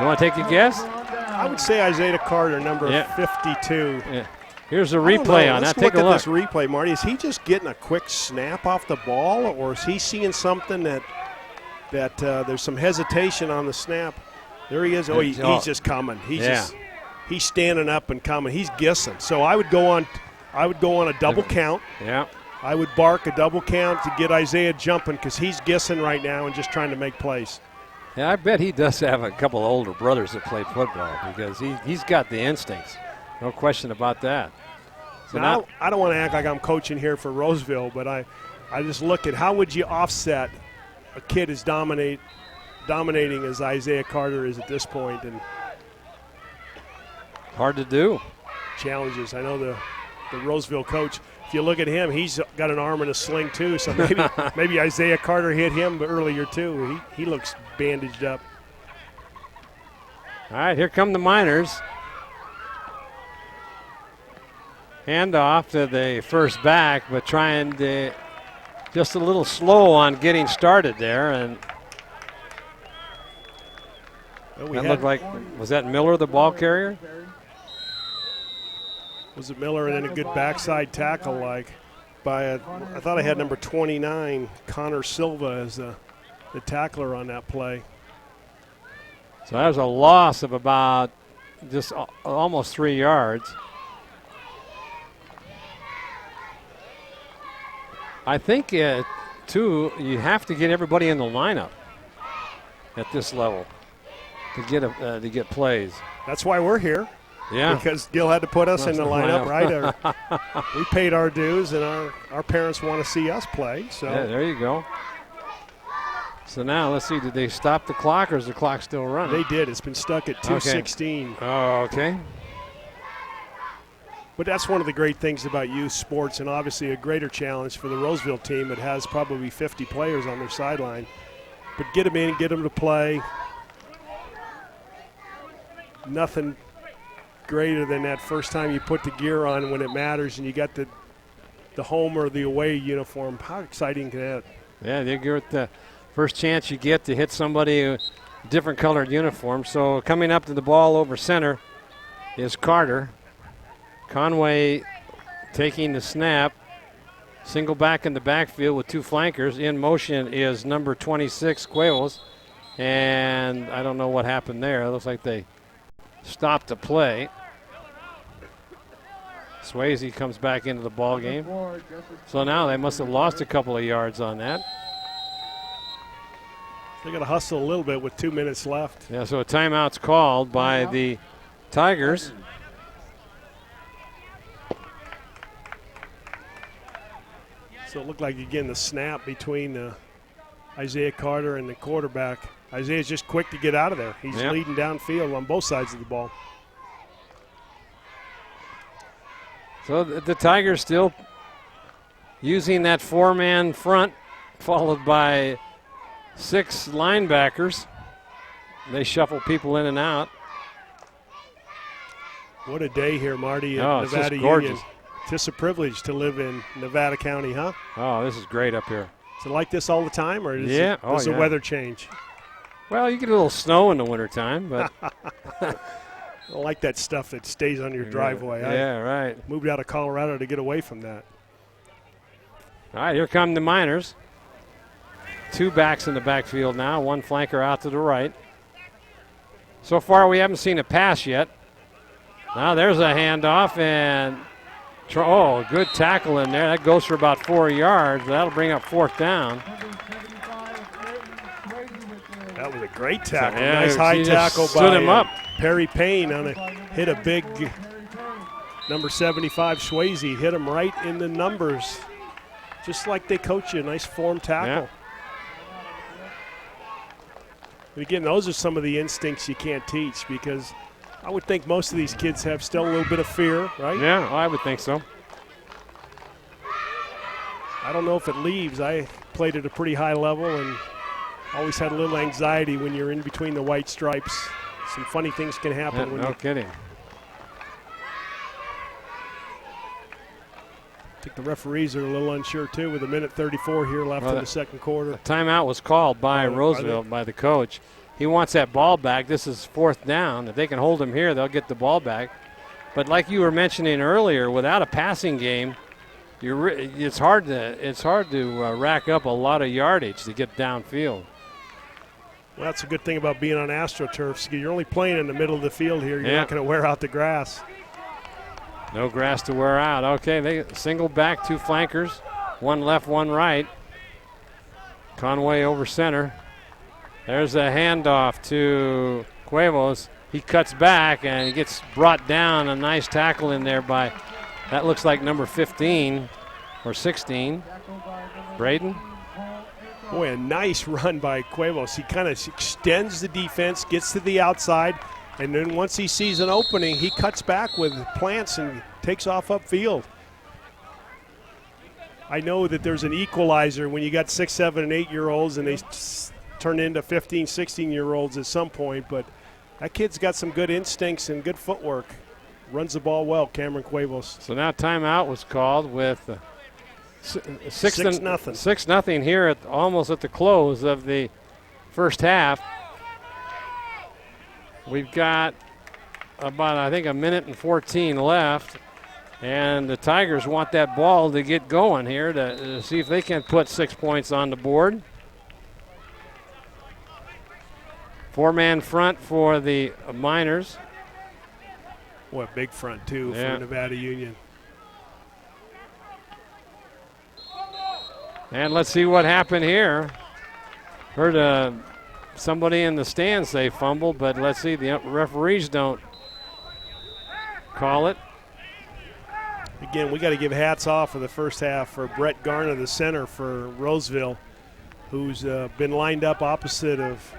You want to take a guess? I would say Isiah Carter, number 52. Yeah. Here's a replay on that. Take a look. Let's look at this replay, Marty. Is he just getting a quick snap off the ball, or is he seeing something that there's some hesitation on the snap? There he is. Oh, he's just coming. He's standing up and coming. He's guessing. So I would go on a double count. Yeah. I would bark a double count to get Isiah jumping, because he's guessing right now and just trying to make plays. Yeah, I bet he does have a couple of older brothers that played football, because he's got the instincts. No question about that. So now I don't want to act like I'm coaching here for Roseville, but I just look at how would you offset a kid as dominating as Isiah Carter is at this point, and hard to do. Challenges. I know the Roseville coach. If you look at him, he's got an arm in a sling too. So maybe Isiah Carter hit him earlier too. He looks bandaged up. All right, here come the Miners. Hand off to the first back, but trying to just a little slow on getting started there. And that looked like, was that Miller, the ball carrier? Was it Miller, and then a good backside tackle I thought I had number 29, Connor Silva, as the tackler on that play. So that was a loss of about just almost 3 yards. I think, too, you have to get everybody in the lineup at this level to get plays. That's why we're here. Yeah. Because Gil had to put us in the lineup, right? We paid our dues, and our parents want to see us play. So yeah, there you go. So now let's see, did they stop the clock, or is the clock still running? They did. It's been stuck at 2:16. Oh, okay. But that's one of the great things about youth sports, and obviously a greater challenge for the Roseville team that has probably 50 players on their sideline. But get them in, get them to play. Nothing greater than that first time you put the gear on when it matters and you got the home or the away uniform. How exciting can that? Yeah, they get the first chance you get to hit somebody a different colored uniform. So coming up to the ball over center is Carter. Conway taking the snap. Single back in the backfield with 2 flankers. In motion is number 26, Quavos. And I don't know what happened there. It looks like they stopped the play. Swaysey comes back into the ball game. So now they must have lost a couple of yards on that. They got to hustle a little bit with 2 minutes left. Yeah, so a timeout's called by the Tigers. So it looked like, again, the snap between Isiah Carter and the quarterback. Isaiah's just quick to get out of there. He's leading downfield on both sides of the ball. So the Tigers still using that 4-man front, followed by 6 linebackers. They shuffle people in and out. What a day here, Marty, at Nevada Nevada Union. It's just a privilege to live in Nevada County, huh? Oh, this is great up here. Is it like this all the time, or does the weather change? Well, you get a little snow in the wintertime, but I don't like that stuff that stays on your driveway. Yeah, right. Moved out of Colorado to get away from that. All right, here come the Miners. 2 backs in the backfield now, 1 flanker out to the right. So far, we haven't seen a pass yet. Now there's a handoff, and good tackle in there. That goes for about 4 yards. That'll bring up 4th down. That was a great tackle. Yeah, nice high tackle by him up. Perry Payne hit a big number 75 Swaysey. Hit him right in the numbers. Just like they coach you, nice form tackle. And again, those are some of the instincts you can't teach, because I would think most of these kids have still a little bit of fear, right? Yeah, I would think so. I don't know if it leaves. I played at a pretty high level and always had a little anxiety when you're in between the white stripes. Some funny things can happen. Yeah, no kidding. I think the referees are a little unsure, too, with 1:34 here left in the second quarter. A timeout was called by Roseville, by the coach. He wants that ball back. This is 4th down. If they can hold him here, they'll get the ball back. But like you were mentioning earlier, without a passing game, it's hard to rack up a lot of yardage to get downfield. Well, that's a good thing about being on AstroTurf. You're only playing in the middle of the field here. You're not going to wear out the grass. No grass to wear out. Okay, they single back, 2 flankers, 1 left, 1 right. Conway over center. There's a handoff to Quavos. He cuts back and he gets brought down. A nice tackle in there by, that looks like number 15 or 16, Braden. Boy, a nice run by Quavos. He kind of extends the defense, gets to the outside, and then once he sees an opening, he cuts back with plants and takes off upfield. I know that there's an equalizer when you got 6, 7, and 8-year-olds and they turn into 15, 16-year-olds at some point, but that kid's got some good instincts and good footwork. Runs the ball well, Cameron Quavos. So now timeout was called with 6-0 here almost at the close of the first half. We've got about, I think, 1:14 left, and the Tigers want that ball to get going here to see if they can put 6 points on the board. 4-man front for the Miners. Boy, big front, too, for Nevada Union. And let's see what happened here. Heard somebody in the stands say fumble, but let's see, the referees don't call it. Again, we got to give hats off for the first half for Brett Garner, the center for Roseville, who's been lined up opposite of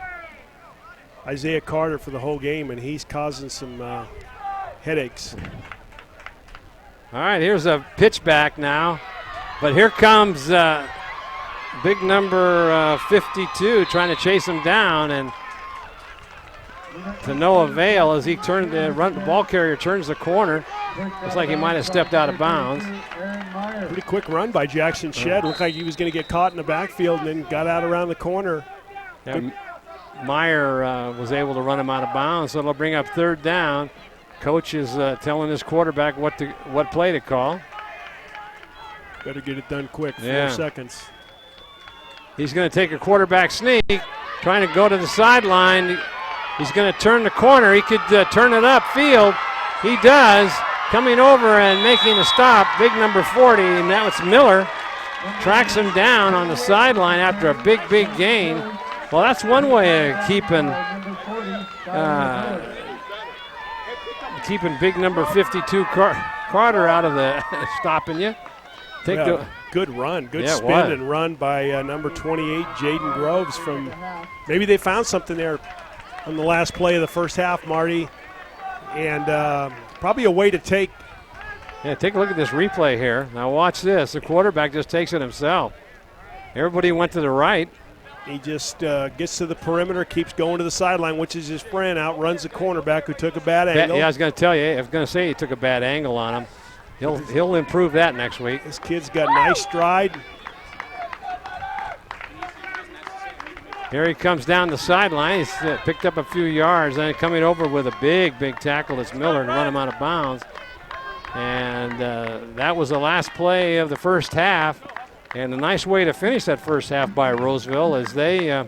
Isiah Carter for the whole game, and he's causing some headaches. All right, here's a pitch back now, but here comes big number 52 trying to chase him down, and to no avail as he turned the ball carrier turns the corner. Looks like he might have stepped out of bounds. Pretty quick run by Jackson Shedd. Looked like he was going to get caught in the backfield and then got out around the corner. Yeah, Myer was able to run him out of bounds, so it'll bring up 3rd down. Coach is telling his quarterback what play to call. Better get it done quick, 4 seconds. He's going to take a quarterback sneak, trying to go to the sideline. He's going to turn the corner. He could turn it upfield. He does. Coming over and making a stop, big number 40, and that was Miller. Tracks him down on the sideline after a big gain. Well, that's one way of keeping big number 52 Carter out of the stopping you. Good run, good Yeah, spin and run by number 28, Jaden Groves. From maybe they found something there on the last play of the first half, Marty, and probably a way to take. Yeah, take a look at this replay here. Now watch this. The quarterback just takes it himself. Everybody went to the right. He just gets to the perimeter, keeps going to the sideline, which is his friend, outruns the cornerback who took a bad angle. Yeah, I was going to tell you. I was going to say he took a bad angle on him. He'll improve that next week. This kid's got nice stride. Here he comes down the sideline. He's picked up a few yards, then coming over with a big tackle. It's Miller to run him out of bounds. And that was the last play of the first half. And a nice way to finish that first half by Roseville as they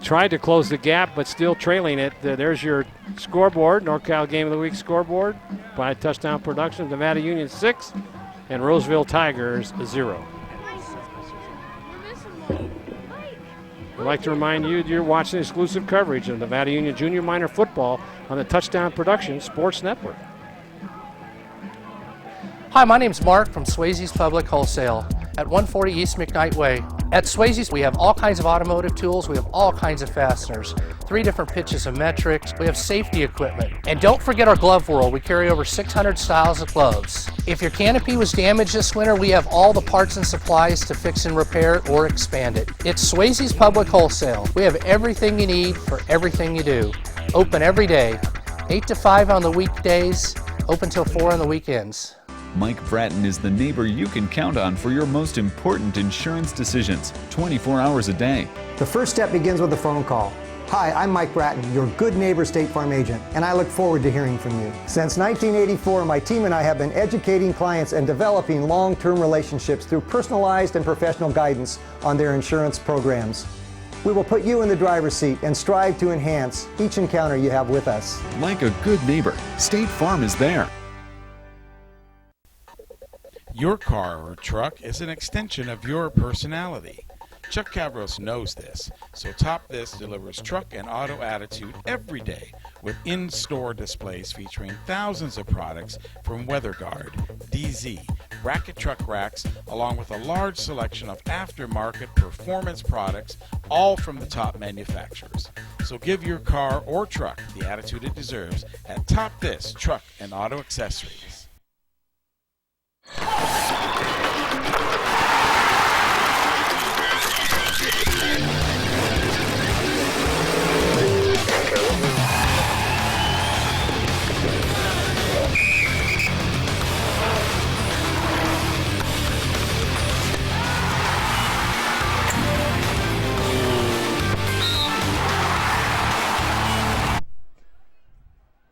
tried to close the gap, but still trailing it. There's your scoreboard, NorCal Game of the Week scoreboard by Touchdown Productions. Nevada Union 6 and Roseville Tigers 0. We'd like to remind you that you're watching exclusive coverage of Nevada Union Junior Minor football on the Touchdown Productions Sports Network. Hi, my name's Mark from Swaysey's Public Wholesale at 140 East McKnight Way. At Swaysey's, we have all kinds of automotive tools. We have all kinds of fasteners, 3 different pitches of metrics. We have safety equipment. And don't forget our glove world. We carry over 600 styles of gloves. If your canopy was damaged this winter, we have all the parts and supplies to fix and repair it or expand it. It's Swaysey's Public Wholesale. We have everything you need for everything you do. Open every day, 8 to 5 on the weekdays, open till 4 on the weekends. Mike Bratton is the neighbor you can count on for your most important insurance decisions, 24 hours a day. The first step begins with a phone call. Hi, I'm Mike Bratton, your good neighbor State Farm agent, and I look forward to hearing from you. Since 1984, my team and I have been educating clients and developing long-term relationships through personalized and professional guidance on their insurance programs. We will put you in the driver's seat and strive to enhance each encounter you have with us. Like a good neighbor, State Farm is there. Your car or truck is an extension of your personality. Chuck Quavos knows this, so Top This delivers truck and auto attitude every day with in-store displays featuring thousands of products from WeatherGuard, DZ, bracket truck racks, along with a large selection of aftermarket performance products, all from the top manufacturers. So give your car or truck the attitude it deserves at Top This Truck and Auto Accessories.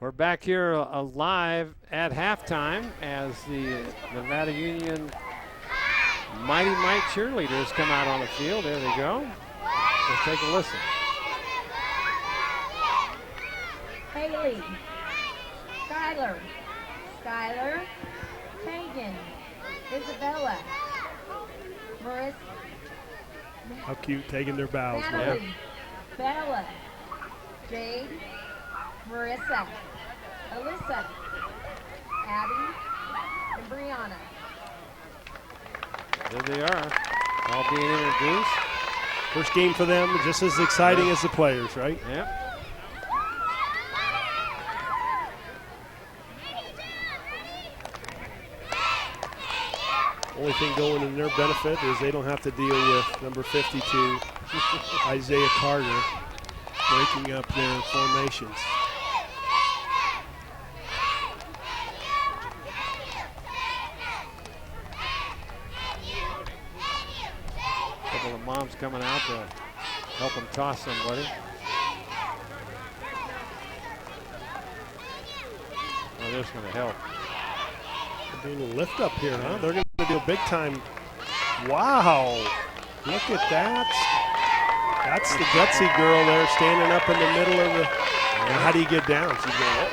We're back here live at halftime as the Nevada Union Mighty Mite cheerleaders come out on the field. There they go. Let's take a listen. Haley, Skylar, Tegan, Isabella, Marissa. How cute, taking their bows. Natalie, Bella, Jade, Marissa, Alyssa, Abby, and Brianna. There they are, all being introduced. First game for them, just as exciting as the players, right? Yep. Only thing going in their benefit is they don't have to deal with number 52, Isiah Carter, breaking up their formations. Couple of moms coming out to help them toss somebody. Oh, they're just going to help. They're doing a lift up here, huh? They're going to do a big time. Wow. Look at that. That's the gutsy girl there standing up in the middle of the. And how do you get down? She's going,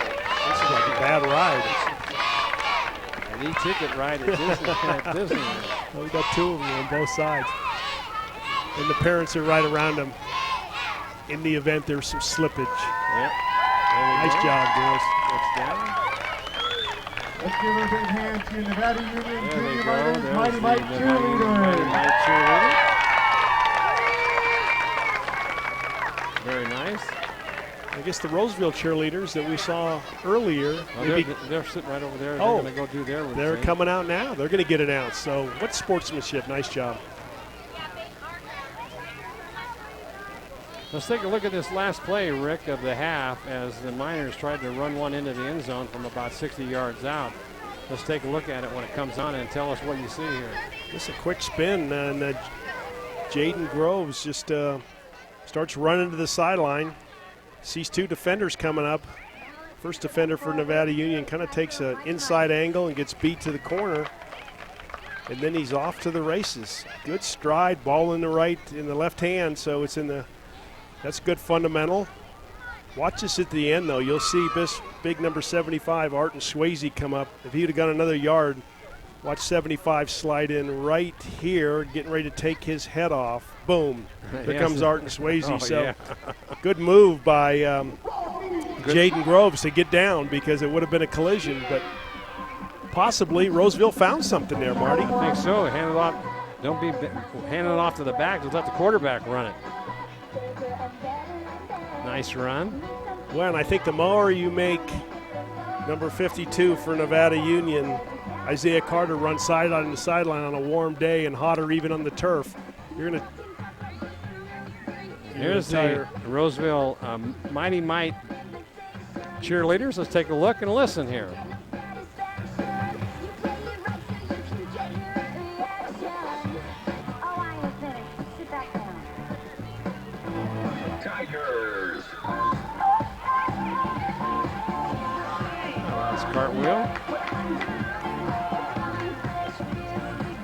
this is like a bad ride. An e-ticket ride at Disney. Well, we got two of them on both sides. And the parents are right around them in the event there's some slippage. Yep. Nice job, girls. Let's give a big hand to Nevada Union There they Junior go. Miners, There's Mighty the Mite Nevada Union Mighty cheerleaders. Mite cheerleaders. Very nice. I guess the Roseville cheerleaders that we saw earlier. Oh, they're sitting right over there. They're Oh, going to go do their routine. they're coming out now. They're going to get announced. So what sportsmanship. Nice job. Let's take a look at this last play, Rick, of the half as the Miners tried to run one into the end zone from about 60 yards out. Let's take a look at it when it comes on and tell us what you see here. Just a quick spin, and Jaden Groves just starts running to the sideline. Sees two defenders coming up. First defender for Nevada Union kind of takes an inside angle and gets beat to the corner. And then he's off to the races. Good stride, ball in the left hand, so it's in the, that's good fundamental. Watch this at the end, though. You'll see this big number 75, Arron Swaysey, come up. If he would have gone another yard, watch 75 slide in right here, getting ready to take his head off. Boom. There comes Arron Swaysey. Oh, so yeah. good move by Jaden Groves to get down because it would have been a collision. But possibly Roseville found something there, Marty. I think so. Hand it off. Don't be handing it off to the back. Just let the quarterback run it. Nice run. Well, and I think the more you make number 52 for Nevada Union, Isiah Carter, run sideline to sideline on a warm day and hotter even on the turf, you're going to. Here's the Roseville Mighty Mite cheerleaders. Let's take a look and listen here. Tigers. Nice cartwheel.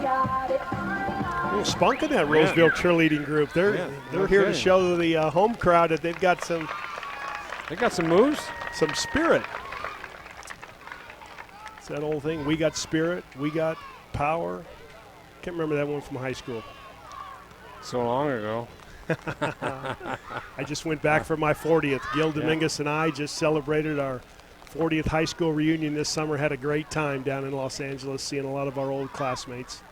A little spunk in that Roseville cheerleading group. They're here to show the home crowd that they've got some. They got some moves, some spirit. It's that old thing. We got spirit. We got power. Can't remember that one from high school. So long ago. I just went back for my 40th. Gil Dominguez and I just celebrated our 40th high school reunion this summer. Had a great time down in Los Angeles, seeing a lot of our old classmates.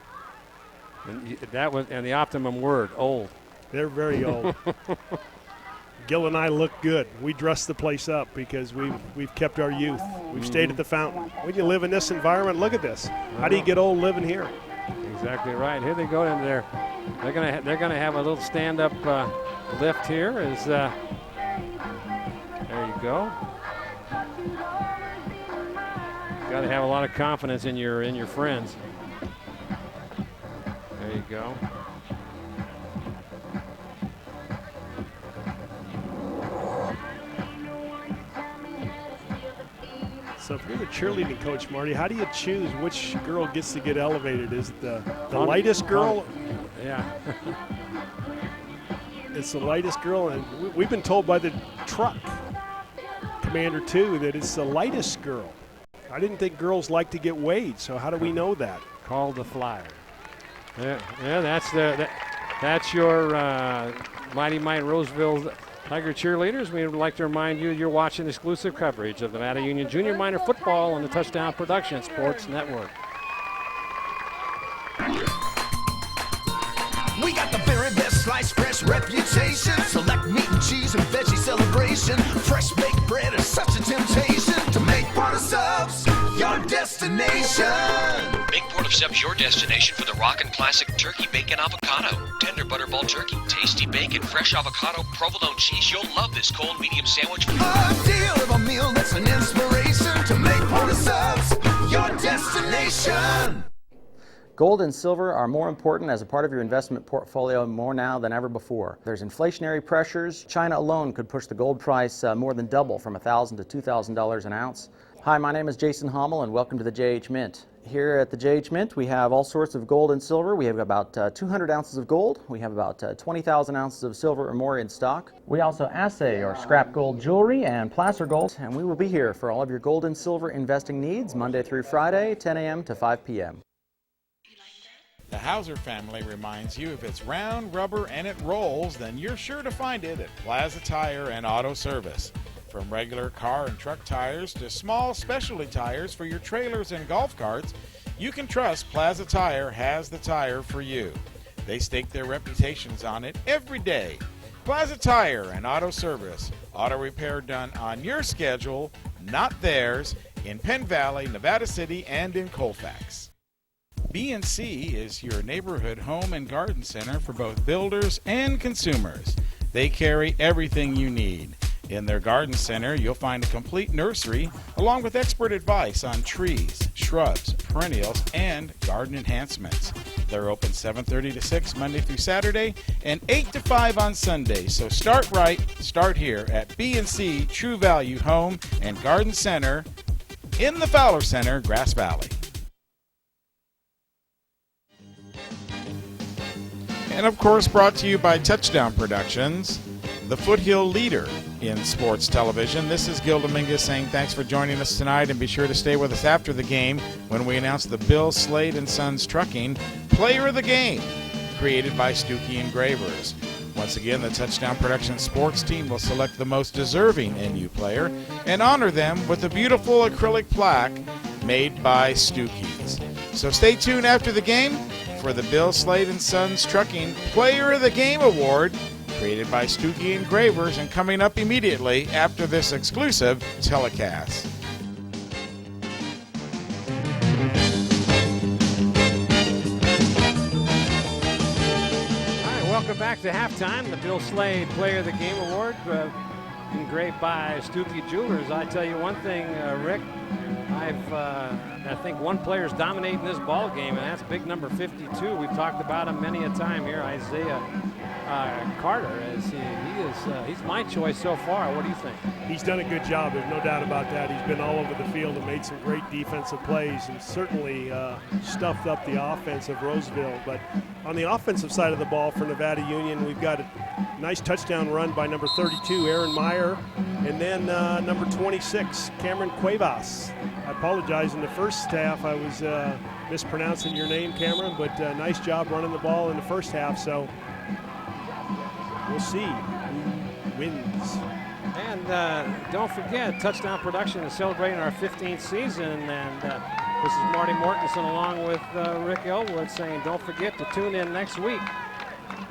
And the optimum word, old. They're very old. Gil and I look good. We dress the place up because we've kept our youth. We've stayed at the fountain. When you live in this environment, look at this. How do you get old living here? Exactly right. Here they go in there. They're gonna have a little stand-up lift here. There you go. Got to have a lot of confidence in your friends. There you go. So if you're the cheerleading coach, Marty, how do you choose which girl gets to get elevated? Is it the lightest girl? Yeah. It's the lightest girl, and we've been told by the truck commander too that it's the lightest girl. I didn't think girls like to get weighed, so how do we know that? Called the flyer. Yeah, that's your Mighty Mite Roseville Tiger cheerleaders. We would like to remind you you're watching exclusive coverage of the Nevada Union Junior Minor Football on the Touchdown Production Sports Network. We got the very best sliced fresh reputation. Select meat and cheese and veggie celebration. Fresh baked bread is such a temptation to make part of subs your destination. Make Port of Subs your destination for the rockin' classic turkey bacon avocado. Tender butterball turkey, tasty bacon, fresh avocado, provolone cheese. You'll love this cold medium sandwich. A deal of a meal that's an inspiration to make Port of Subs your destination. Gold and silver are more important as a part of your investment portfolio more now than ever before. There's inflationary pressures. China alone could push the gold price more than double from $1,000 to $2,000 an ounce. Hi, my name is Jason Hommel and welcome to the JH Mint. Here at the JH Mint we have all sorts of gold and silver. We have about 200 ounces of gold. We have about 20,000 ounces of silver or more in stock. We also assay or scrap gold jewelry and placer gold, and we will be here for all of your gold and silver investing needs Monday through Friday, 10 a.m. to 5 p.m. The Hauser family reminds you if it's round, rubber, and it rolls, then you're sure to find it at Plaza Tire and Auto Service. From regular car and truck tires to small specialty tires for your trailers and golf carts, you can trust Plaza Tire has the tire for you. They stake their reputations on it every day. Plaza Tire and Auto Service. Auto repair done on your schedule, not theirs, in Penn Valley, Nevada City, and in Colfax. B&C is your neighborhood home and garden center for both builders and consumers. They carry everything you need. In their garden center, you'll find a complete nursery along with expert advice on trees, shrubs, perennials, and garden enhancements. They're open 7:30 to 6 Monday through Saturday and 8 to 5 on Sunday. So start right, start here at B&C True Value Home and Garden Center in the Fowler Center, Grass Valley. And of course, brought to you by Touchdown Productions, the foothill leader in sports television. This is Gil Dominguez saying thanks for joining us tonight, and be sure to stay with us after the game when we announce the Bill Slade & Sons Trucking Player of the Game, created by Stuckey Engravers. Once again, the Touchdown Productions sports team will select the most deserving NU player and honor them with a beautiful acrylic plaque made by Stuckey's. So stay tuned after the game for the Bill Slade & Sons Trucking Player of the Game Award, created by Stuckey Engravers, and coming up immediately after this exclusive telecast. All right, welcome back to halftime. The Bill Slade Player of the Game Award, engraved by Stuckey Jewelers. I tell you one thing, Rick, I think one player's dominating this ball game, and that's big number 52. We've talked about him many a time here, Isiah Carter. He's my choice so far. What do you think? He's done a good job. There's no doubt about that. He's been all over the field and made some great defensive plays, and certainly stuffed up the offense of Roseville. But on the offensive side of the ball for Nevada Union, we've got a nice touchdown run by number 32, Arron Myer, and then number 26, Cameron Quavos. I apologize. In the first half, I was mispronouncing your name, Cameron, but nice job running the ball in the first half. So we'll see who wins. And don't forget, Touchdown Production is celebrating our 15th season, and this is Marty Mortensen along with Rick Ellwood saying don't forget to tune in next week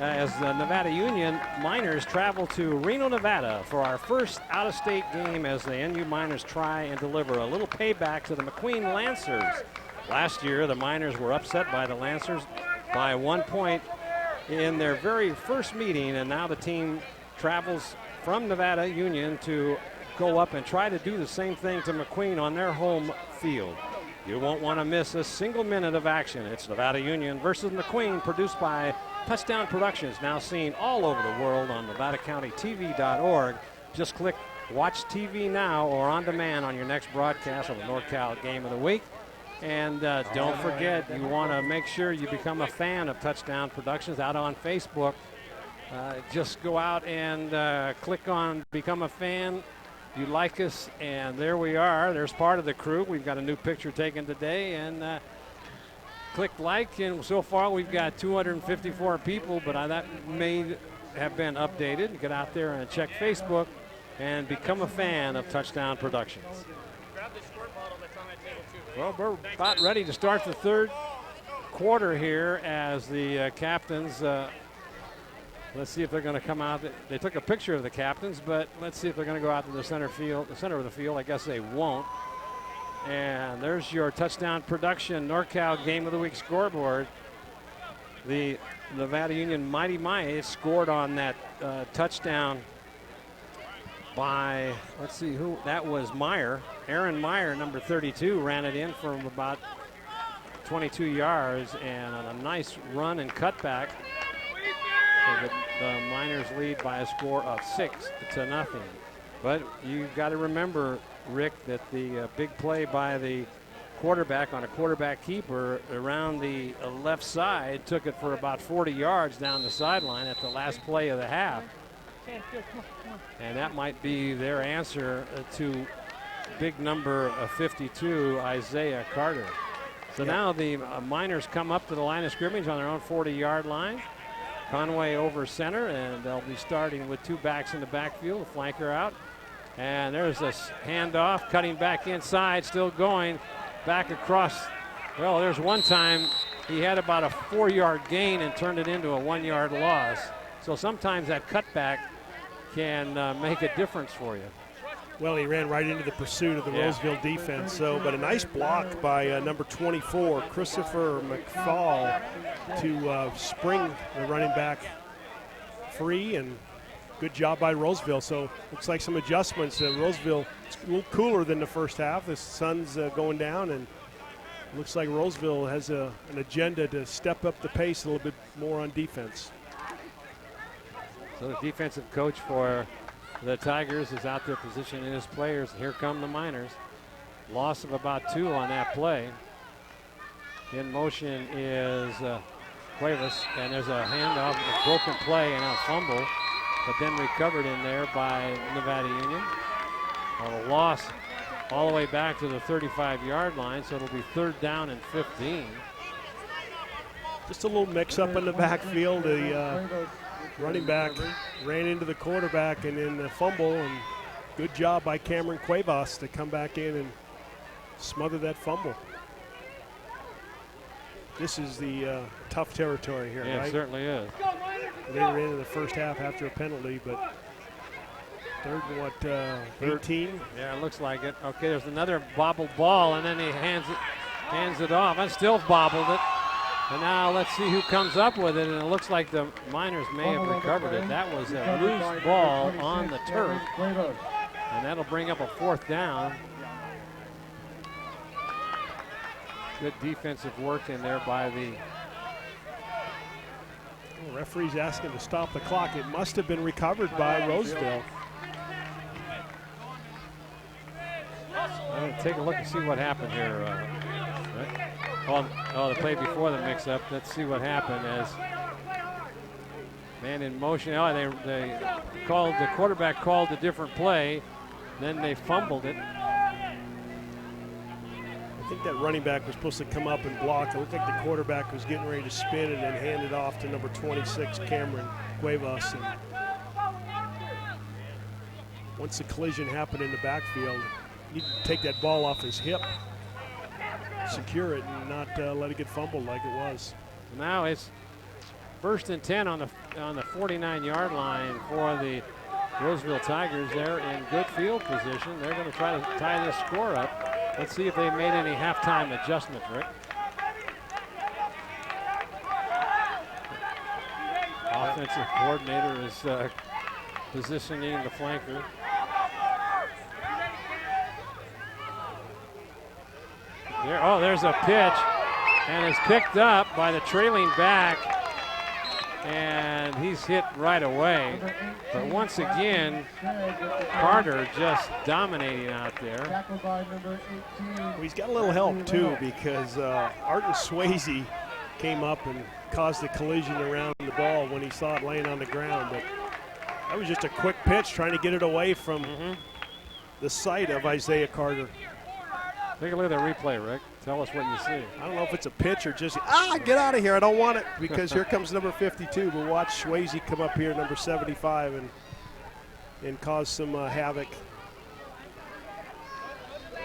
as the Nevada Union Miners travel to Reno, Nevada for our first out-of-state game as the NU Miners try and deliver a little payback to the McQueen Lancers. Last year, the Miners were upset by the Lancers by 1 point in their very first meeting, and now the team travels from Nevada Union to go up and try to do the same thing to McQueen on their home field. You won't want to miss a single minute of action. It's Nevada Union versus McQueen, produced by Touchdown Productions, now seen all over the world on NevadaCountyTV.org. Just click Watch TV Now or On Demand on your next broadcast of the NorCal Game of the Week. And don't forget, you want to make sure you become a fan of Touchdown Productions out on Facebook. Just go out and click on Become a Fan. You like us, and there we are. There's part of the crew. We've got a new picture taken today, and click like, and so far we've got 254 people, but that may have been updated. Get out there and check Facebook and become a fan of Touchdown Productions. Well, we're about ready to start the third quarter here as the captains, let's see if they're going to come out. They took a picture of the captains, but let's see if they're going to go out to the center of the field. I guess they won't. And there's your Touchdown Production NorCal Game of the Week scoreboard. The Nevada Union Mighty Mite scored on that touchdown by, let's see who, that was Myer. Arron Myer, number 32, ran it in from about 22 yards, and on a nice run and cutback. So the Miners lead by a score of 6-0. But you've got to remember, Rick, that the big play by the quarterback on a quarterback keeper around the left side took it for about 40 yards down the sideline at the last play of the half. And that might be their answer to big number 52, Isiah Carter. So now the Miners come up to the line of scrimmage on their own 40-yard line. Conway over center, and they'll be starting with 2 backs in the backfield, a flanker out. And there's a handoff, cutting back inside, still going back across. Well, there's one time he had about a 4-yard gain and turned it into a 1-yard loss. So sometimes that cutback can make a difference for you. Well, he ran right into the pursuit of the Roseville defense. But a nice block by number 24, Christopher McFall, to spring the running back free, and good job by Roseville. So looks like some adjustments. Roseville, it's a little cooler than the first half. The sun's going down, and looks like Roseville has an agenda to step up the pace a little bit more on defense. So the defensive coach for the Tigers is out there positioning his players. Here come the Miners. Loss of about 2 on that play. In motion is Quavos, and there's a handoff, a broken play and a fumble, but then recovered in there by Nevada Union. A loss all the way back to the 35-yard line, so it'll be 3rd down and 15. Just a little mix-up in the backfield. The running back ran into the quarterback and then the fumble, and good job by Cameron Quavos to come back in and smother that fumble. This is the tough territory here, yeah, right? It certainly is. They ran into the first half after a penalty, but 3rd and what, 18? Yeah, it looks like it. Okay, there's another bobbled ball, and then he hands it off. And still bobbled it. And now let's see who comes up with it, and it looks like the Miners may have recovered it. That was a loose ball on the turf, and that'll bring up a 4th down. Good defensive work in there by the referee's asking to stop the clock. It must have been recovered by Roseville. Take a look and see what happened here. The play before the mix-up. Let's see what happened as man in motion. Oh, they called, the quarterback called a different play. Then they fumbled it. I think that running back was supposed to come up and block. It looked like the quarterback was getting ready to spin and then hand it off to number 26, Cameron Quavos. And once the collision happened in the backfield, he needed to take that ball off his hip, secure it, and not let it get fumbled like it was. Now it's 1st and 10 on the 49-yard line for the Roseville Tigers. They're in good field position. They're going to try to tie this score up. Let's see if they made any halftime adjustments, Rick. Offensive coordinator is positioning the flanker. There's a pitch, and it's picked up by the trailing back, and he's hit right away. But once again, Carter just dominating out there. Well, he's got a little help too, because Arron Swaysey came up and caused the collision around the ball when he saw it laying on the ground. But that was just a quick pitch trying to get it away from the sight of Isiah Carter. Take a look at the replay, Rick. Tell us what you see. I don't know if it's a pitch or just, get out of here, I don't want it, because here comes number 52. But watch Swaysey come up here, number 75, and cause some havoc.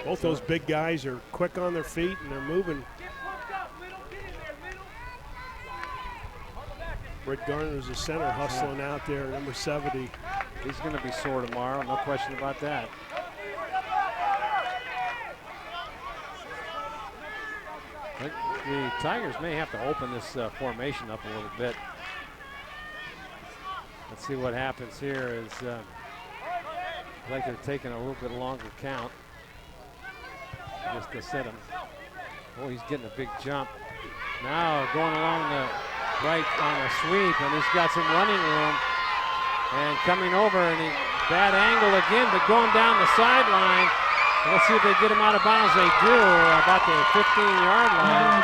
Both those big guys are quick on their feet, and they're moving. Brett Garner's the center, hustling out there, number 70. He's going to be sore tomorrow, no question about that. The Tigers may have to open this formation up a little bit. Let's see what happens here. Like they're taking a little bit longer count just to set him. Oh, he's getting a big jump. Now going along the right on a sweep, and he's got some running room. And coming over, and bad angle again, but going down the sideline. Let's see if they get him out of bounds. They do, about the 15-yard line.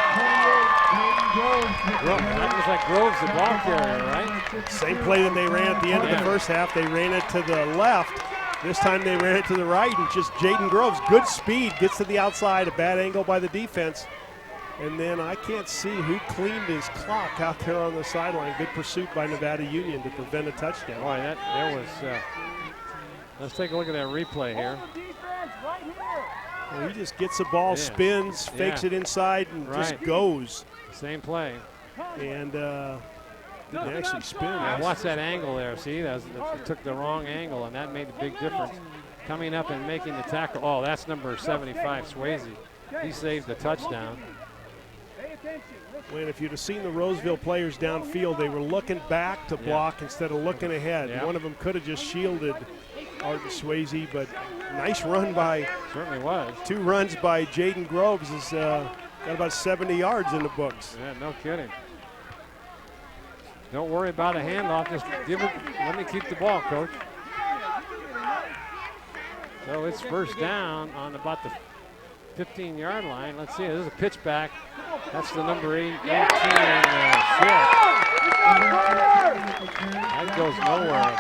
That looks like Groves, the ball carrier, right? Same play that they ran at the end of the first half. They ran it to the left. This time they ran it to the right, and just Jaden Groves, good speed, gets to the outside, a bad angle by the defense. And then I can't see who cleaned his clock out there on the sideline. Good pursuit by Nevada Union to prevent a touchdown. Boy, there was. Let's take a look at that replay here. Well, he just gets the ball, spins, fakes it inside, and just goes. Same play. And didn't actually spin. Now watch that angle there. See, it took the wrong angle, and that made a big difference. Coming up and making the tackle. Oh, that's number 75, Swaysey. He saved the touchdown. When if you'd have seen the Roseville players downfield, they were looking back to block instead of looking ahead. Yeah. One of them could have just shielded Arden Swaysey, but nice run by. Certainly was. 2 runs by Jaden Groves is got about 70 yards in the books. Yeah, no kidding. Don't worry about a handoff. Just give it. Let me keep the ball, coach. So it's first down on about the 15-yard line. Let's see. There's a pitch back. That's the number 18 short. That goes nowhere.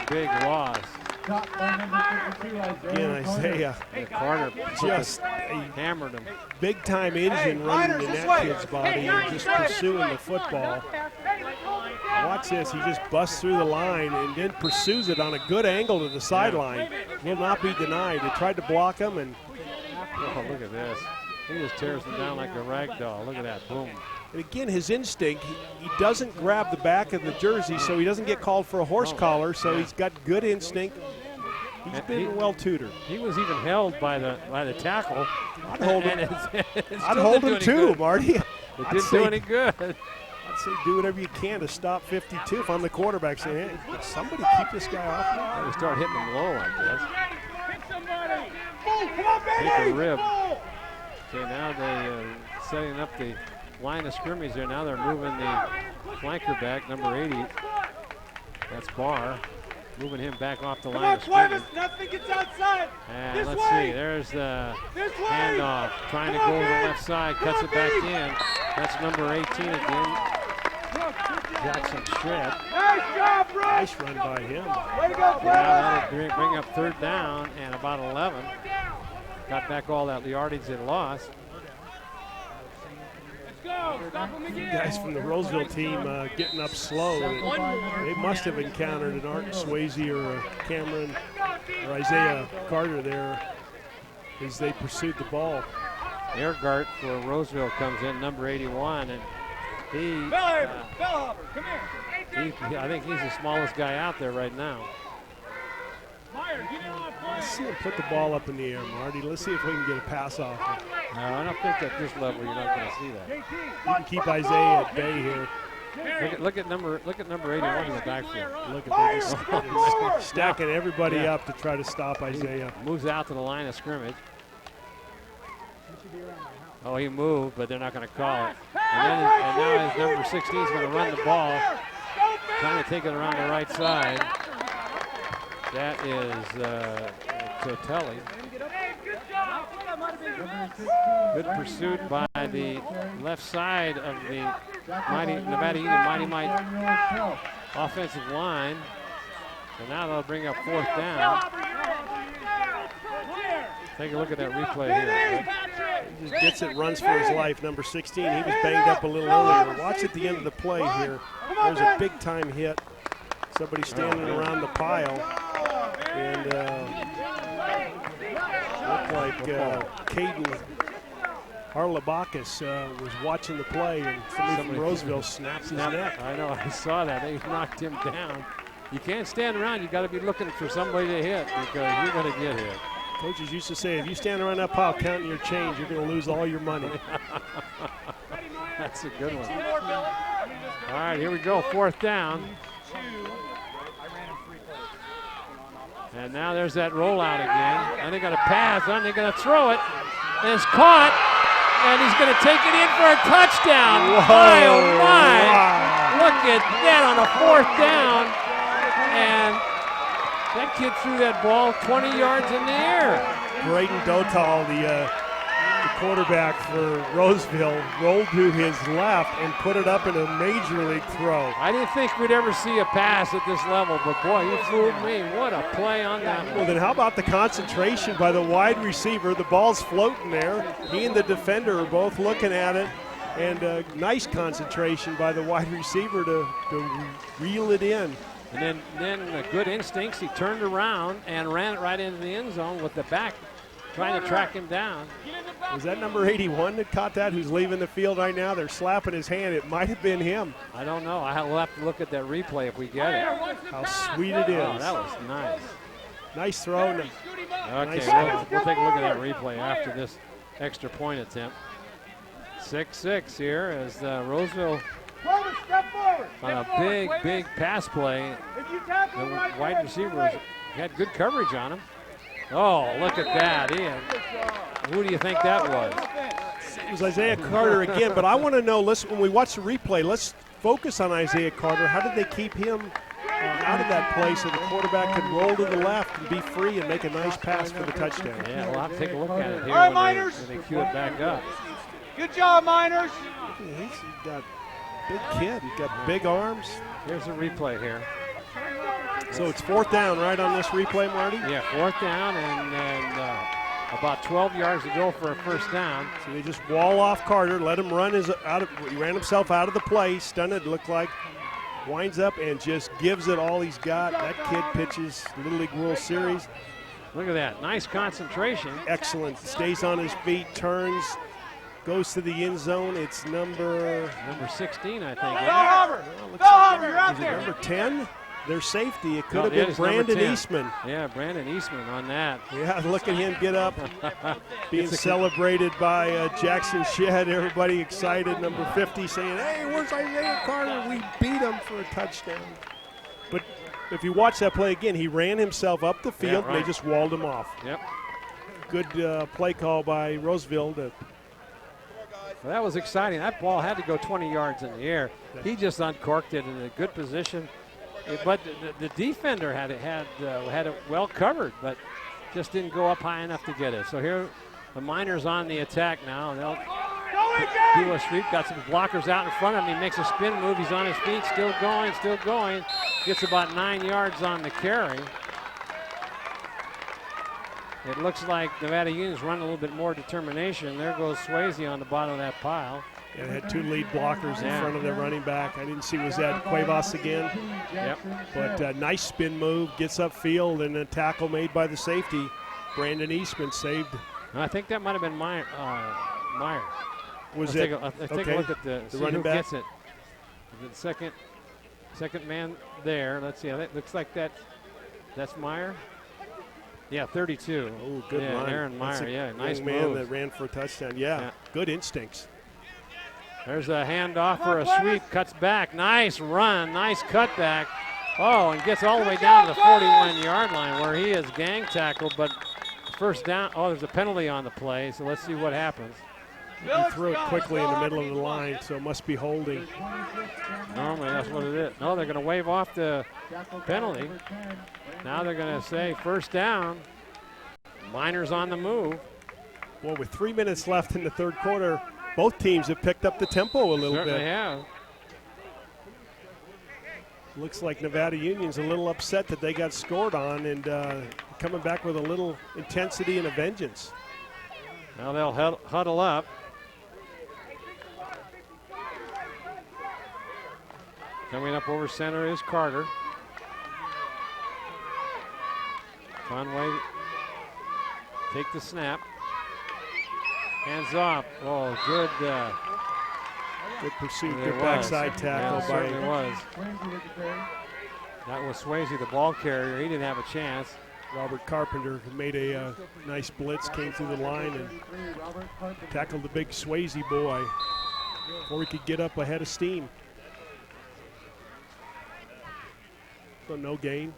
Big loss. Again, Isiah Carter just hammered him. Big-time engine running in that kid's body and just pursuing the football. Watch this. He just busts through the line and then pursues it on a good angle to the sideline. Will not be denied. They tried to block him, and oh, look at this. He just tears him down like a rag doll. Look at that. Boom. And again, his instinct, he doesn't grab the back of the jersey, so he doesn't get called for a horse collar, so he's got good instinct. He's been well tutored. He was even held by the tackle. I'd hold him. I'd hold him too, Marty. It didn't do any good. I'd say do whatever you can to stop 52 if I'm the quarterback saying, hey, somebody keep this guy off me. Got to start hitting him low, I guess. Take a rib. Okay, now they're setting up the line of scrimmage there. Now they're moving the flanker back, number 80. That's Barr. Moving him back off the line of scrimmage. Nothing gets outside. And let's see, there's the handoff. Trying to go to the left side, cuts it back in. That's number 18 again. Jackson Shred. Nice job, bro. Nice run by him. Way to go, Now that'll bring up third down and about 11. Got back all that yardage they lost. Guys from the Roseville team getting up slow. They must have encountered an Arron Swaysey or a Cameron or Isiah Carter there as they pursued the ball. Ehrgart for Roseville comes in, number 81, and I think he's the smallest guy out there right now. Let's see him put the ball up in the air, Marty. Let's see if we can get a pass off him. No, I don't think at this level you're not going to see that. You can keep Isiah at bay here. Look at number 81 in the backfield. Look at that. Stacking everybody up to try to stop Isiah. Moves out to the line of scrimmage. Oh, he moved, but they're not going to call it. And now his number 16 is going to run the ball. Trying to take it around the right side. That is Totelli. Good pursuit by the left side of the Nevada Union Mighty Mite offensive line. And now they'll bring up fourth down. Take a look at that replay here. He just gets it, runs for his life. Number 16, he was banged up a little earlier. Watch at the end of the play here. There's a big-time hit. Somebody standing around the pile. And looked like Caden Harlabakis was watching the play, and somebody from Roseville snapped his neck. I know, I saw that. They knocked him down. You can't stand around. You got to be looking for somebody to hit because you're going to get hit. Coaches used to say, if you stand around that pile counting your change, you're going to lose all your money. That's a good one. All right, here we go, fourth down. And now there's that rollout again. And they got a pass, and they're going to throw it. And it's caught, and he's going to take it in for a touchdown. Whoa. My, oh my. Wow. Look at that on a fourth down. And that kid threw that ball 20 yards in the air. Braden Dotal, the The quarterback for Roseville rolled to his left and put it up in a major league throw. I didn't think we'd ever see a pass at this level, but boy, you fooled me. What a play on that one. Well, then how about the concentration by the wide receiver? The ball's floating there. He and the defender are both looking at it, and nice concentration by the wide receiver to reel it in. And then good instincts. He turned around and ran it right into the end zone with the back trying to track him down. Was that number 81 that caught that, who's leaving the field right now? They're slapping his hand. It might have been him. I don't know. We'll have to look at that replay if we get it. How sweet it is. Oh, that was nice. Nice throw. Okay, nice we'll take a look at that replay after this extra point attempt. 6-6 here as Roseville on a big pass play. The wide receivers had good coverage on him. Oh, look at that, Ian. Who do you think that was? It was Isiah Carter again, but I want to know, when we watch the replay, let's focus on Isiah Carter. How did they keep him out of that play so the quarterback could roll to the left and be free and make a nice pass for the touchdown? Yeah, we'll have to take a look at it here when they cue it back up. Good job, Miners. He's got a big kid. He's got big arms. Here's a replay here. So it's 4th down, right, on this replay, Marty? Yeah, 4th down and about 12 yards to go for a first down. So they just wall off Carter, let him run he ran himself out of the play, stunned it looked like, winds up and just gives it all he's got. That kid pitches Little League World Series. Look at that, nice concentration. Excellent, stays on his feet, turns, goes to the end zone. It's number 16, I think. Go, Harvard! Go, Harvard, you're out there. Number 10? Their safety. It could have been Brandon Eastman. Yeah, Brandon Eastman on that. Yeah, look at him get up, being celebrated by Jackson Shedd. Everybody excited. Number 50 saying, hey, where's Isiah Carter? We beat him for a touchdown. But if you watch that play again, he ran himself up the field, and they just walled him off. Yep. Good play call by Roseville. Well, that was exciting. That ball had to go 20 yards in the air. He just uncorked it in a good position. But the defender had it well covered, but just didn't go up high enough to get it. So here, the Miners on the attack now. They'll do a sweep. Got some blockers out in front of him. He makes a spin move. He's on his feet, still going. Gets about 9 yards on the carry. It looks like Nevada Union's run a little bit more determination. There goes Swaysey on the bottom of that pile. Yeah, they had 2 lead blockers in front of their running back. I didn't see, was that Quavos again? Yep. But nice spin move, gets upfield, and a tackle made by the safety. Brandon Eastman saved. I think that might have been Myer. Was Let's it? take a look at the running who back? gets it. The second man there. Let's see. That looks like that's Myer. Yeah, 32. Oh, good run. Arron Myer. Nice man move. that ran for a touchdown. Yeah, good instincts. There's a handoff for a sweep. Cuts back. Nice run. Nice cutback. Oh, and gets all the way down to the 41-yard line where he is gang tackled, but first down. Oh, there's a penalty on the play, so let's see what happens. He threw it quickly in the middle of the line, so it must be holding. Normally, that's what it is. No, they're going to wave off the penalty. Now they're going to say first down. Miners on the move. Well, with 3 minutes left in the third quarter, both teams have picked up the tempo a little Certainly bit. have. Looks like Nevada Union's a little upset that they got scored on and coming back with a little intensity and a vengeance. Now they'll huddle up. Coming up over center is Carter. Conway take the snap. Hands off. Oh, good. Good pursuit, good backside tackle. Certainly was. That was Swaysey, the ball carrier. He didn't have a chance. Robert Carpenter made a nice blitz, came through the line and tackled the big Swaysey boy before he could get up ahead of steam. So no gain.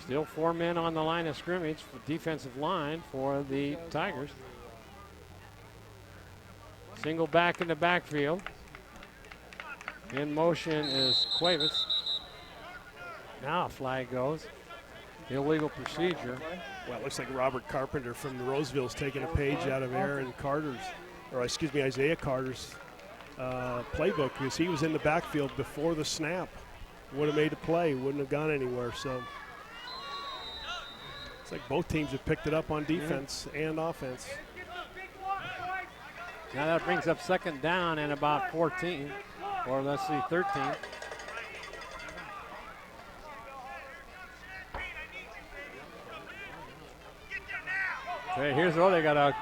Still 4 men on the line of scrimmage for defensive line for the Tigers. Single back in the backfield. In motion is Quavos. Now a flag goes. illegal procedure. Well, it looks like Robert Carpenter from the Roseville's taking a page out of Arron Carter's, or excuse me, Isiah Carter's playbook, because he was in the backfield before the snap. Would have made a play, wouldn't have gone anywhere. So it's like both teams have picked it up on defense and offense. Now that brings up second down and about 14, or let's see, 13. Okay, here's what they got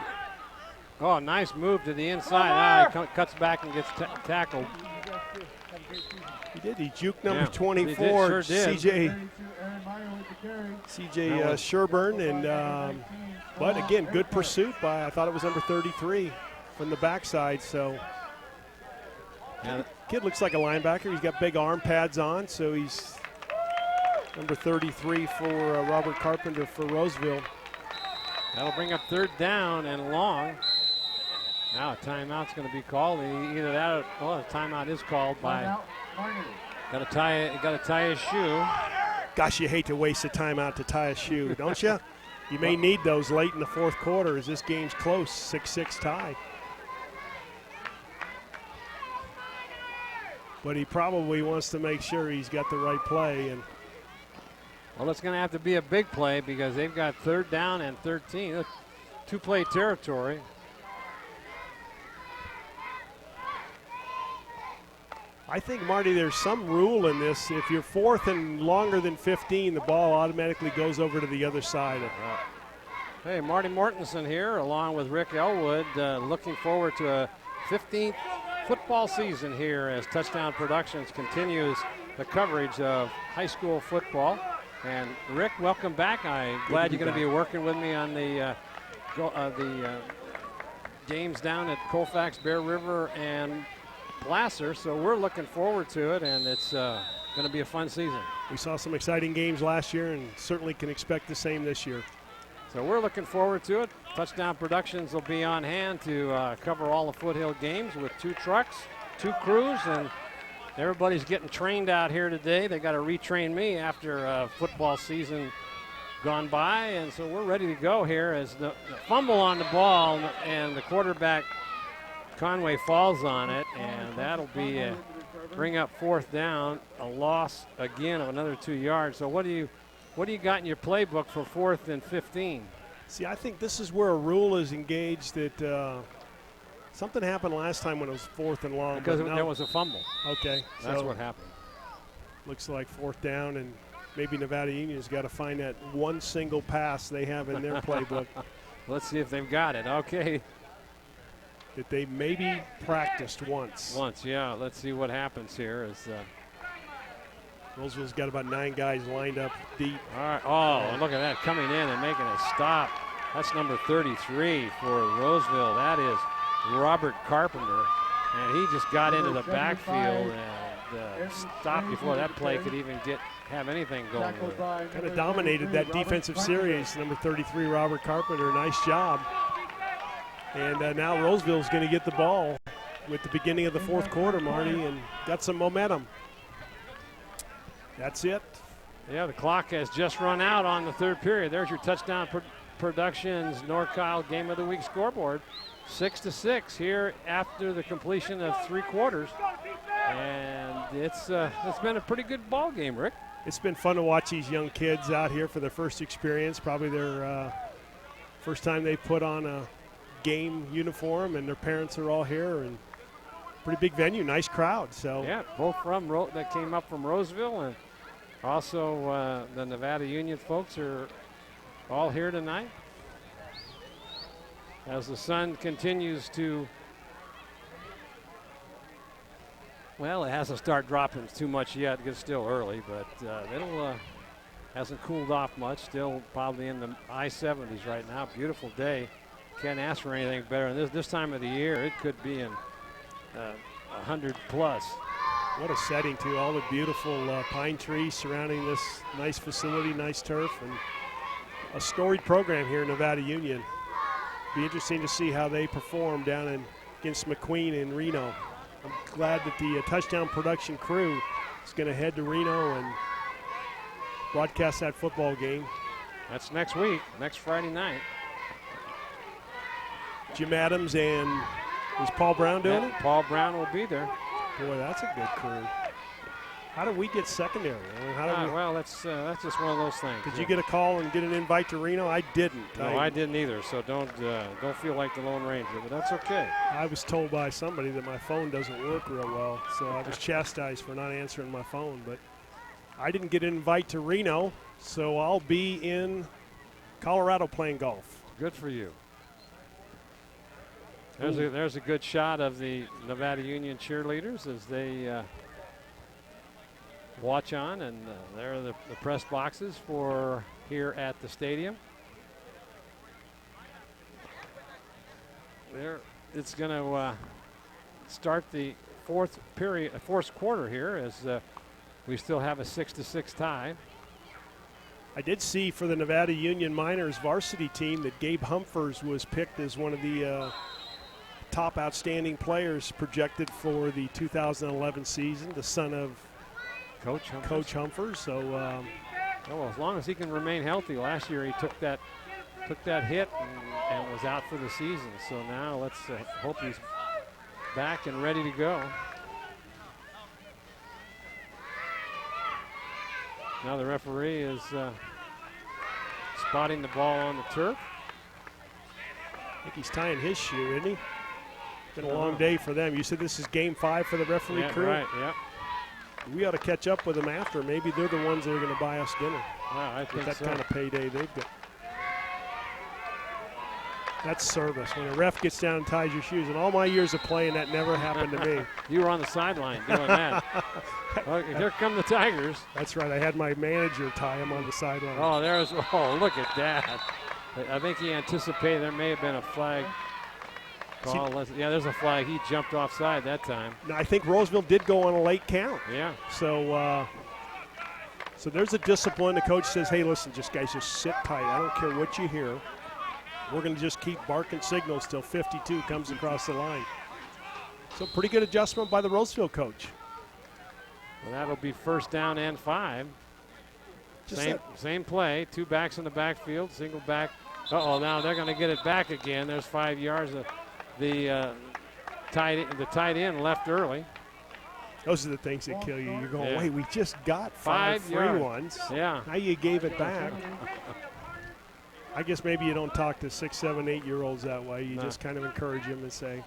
a nice move to the inside. He cuts back and gets tackled. He did. He juked number 24, CJ Sherburne, and but again, good pursuit by, I thought it was number 33 from the backside. So kid looks like a linebacker. He's got big arm pads on, so he's number 33 for Robert Carpenter for Roseville. That'll bring up third down and long. Now a timeout's going to be called. Either that or a timeout is called by. Got to tie his shoe. Gosh, you hate to waste a timeout to tie a shoe, don't you? You may need those late in the fourth quarter as this game's close, 6-6 tie. But he probably wants to make sure he's got the right play. And well, it's going to have to be a big play because they've got third down and 13. Two-play territory. I think, Marty, there's some rule in this. If you're fourth and longer than 15, the ball automatically goes over to the other side. Hey, Marty Mortensen here along with Rick Ellwood, looking forward to a 15th football season here as Touchdown Productions continues the coverage of high school football. And Rick, welcome back. I'm glad you're going to be working with me on the games down at Colfax, Bear River, and Placer, so we're looking forward to it, and it's going to be a fun season. We saw some exciting games last year and certainly can expect the same this year. So we're looking forward to it. Touchdown Productions will be on hand to cover all the Foothill games with 2 trucks, 2 crews, and everybody's getting trained out here today. They got to retrain me after football season gone by, and so we're ready to go here as the fumble on the ball and the quarterback Conway falls on it, and that'll be bring up fourth down, a loss again of another 2 yards. So what do you got in your playbook for 4th and 15? See, I think this is where a rule is engaged that something happened last time when it was 4th and long. Because there was a fumble. Okay. That's what happened. Looks like 4th down, and maybe Nevada Union's got to find that one single pass they have in their playbook. Let's see if they've got it. Okay. That they maybe practiced once. Yeah. Let's see what happens here. Roseville's got about 9 guys lined up deep. All right. Oh, look at that, coming in and making a stop. That's number 33 for Roseville. That is Robert Carpenter, and he just got into the backfield and stopped before that play could even have anything going. Kind of dominated that defensive series. Number 33, Robert Carpenter. Nice job. And now Roseville's going to get the ball with the beginning of the fourth quarter, Marty, and got some momentum. That's it. Yeah, the clock has just run out on the third period. There's your Touchdown Productions NorCal Game of the Week scoreboard. 6-6 here after the completion of 3 quarters. And it's been a pretty good ball game, Rick. It's been fun to watch these young kids out here for their first experience, probably their first time they put on a game uniform, and their parents are all here, and pretty big venue, nice crowd. So yeah, both that came up from Roseville, and also the Nevada Union folks are all here tonight. As the sun continues to, well, it hasn't started dropping too much yet. It's still early, but it'll hasn't cooled off much. Still probably in the high 70s right now. Beautiful day. Can't ask for anything better. And this time of the year, it could be in 100 plus. What a setting, too. All the beautiful pine trees surrounding this nice facility, nice turf, and a storied program here in Nevada Union. Be interesting to see how they perform down against McQueen in Reno. I'm glad that the Touchdown Production crew is going to head to Reno and broadcast that football game. That's next week, next Friday night. Jim Adams and is Paul Brown doing it? Paul Brown will be there. Boy, that's a good crew. How did we get secondary? I mean, how did we, well, that's just one of those things. did you get a call and get an invite to Reno? I didn't. No, I didn't either. So don't feel like the Lone Ranger, but that's okay. I was told by somebody that my phone doesn't work real well, so I was chastised for not answering my phone. But I didn't get an invite to Reno, so I'll be in Colorado playing golf. Good for you. There's a good shot of the Nevada Union cheerleaders as they watch on, and there are the press boxes for here at the stadium. There, it's going to start the fourth quarter here as we still have a 6-6 tie. I did see for the Nevada Union Miners varsity team that Gabe Humphers was picked as one of the top outstanding players projected for the 2011 season, the son of Coach Humphers. So, well, as long as he can remain healthy. Last year he took that hit and was out for the season. So now let's hope he's back and ready to go. Now the referee is spotting the ball on the turf. I think he's tying his shoe, isn't he? Been a long day for them. You said this is game 5 for the referee crew? Right, yeah. We ought to catch up with them after. Maybe they're the ones that are going to buy us dinner. Wow, I think that so. kind of payday they've got. That's service. When a ref gets down and ties your shoes. In all my years of playing, that never happened to me. You were on the sideline doing that. Okay, here come the Tigers. That's right. I had my manager tie him on the sideline. Oh, look at that. I think he anticipated there may have been a flag call. Yeah, there's a flag. He jumped offside that time. Now, I think Roseville did go on a late count. Yeah. So there's a discipline. The coach says, hey, listen, just sit tight. I don't care what you hear. We're going to just keep barking signals till 52 comes across the line. So pretty good adjustment by the Roseville coach. Well, that'll be first down and 5. Same play, 2 backs in the backfield, single back. Now they're going to get it back again. There's 5 yards. The tight end left early. Those are the things that kill you. You're going, wait, we just got 5 free yards. ones. Yeah. Now you gave it back. I guess maybe you don't talk to 6, 7, 8-year-olds that way. You just kind of encourage them and say.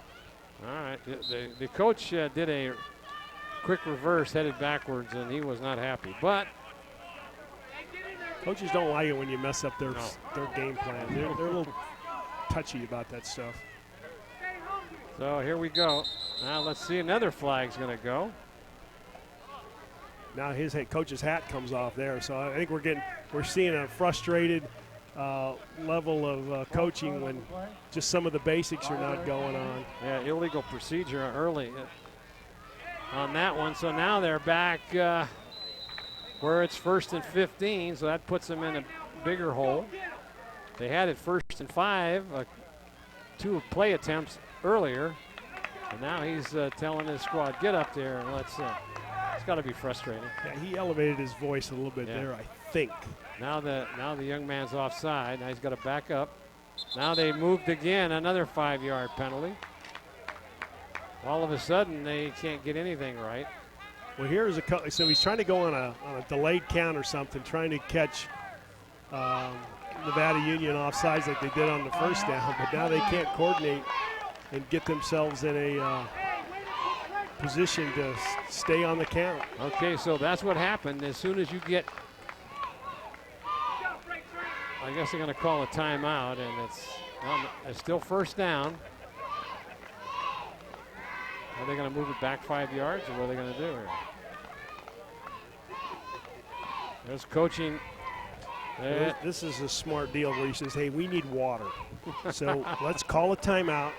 All right. The coach did a quick reverse, headed backwards, and he was not happy. But coaches don't like it when you mess up their game plan. They're a little touchy about that stuff. So here we go. Now let's see, another flag's going to go. Now his coach's hat comes off there. So I think we're seeing a frustrated level of coaching when just some of the basics are not going on. Yeah, illegal procedure early on that one. So now they're back where it's 1st and 15, so that puts them in a bigger hole. They had it 1st and 5, 2 play attempts earlier, and now he's telling his squad, get up there and let's it's got to be frustrating. Yeah, he elevated his voice a little bit there, I think. Now the young man's offside. Now he's got to back up. Now they moved again, another 5-yard penalty. All of a sudden they can't get anything right. Well, here's so he's trying to go on a delayed count or something, trying to catch Nevada Union offsides like they did on the first down, but now they can't coordinate and get themselves in a position to stay on the count. Okay, so that's what happened. As soon as you get, I guess they're going to call a timeout, and it's still 1st down. Are they going to move it back 5 yards, or what are they going to do here? There's coaching. This is a smart deal where he says, hey, we need water. So let's call a timeout.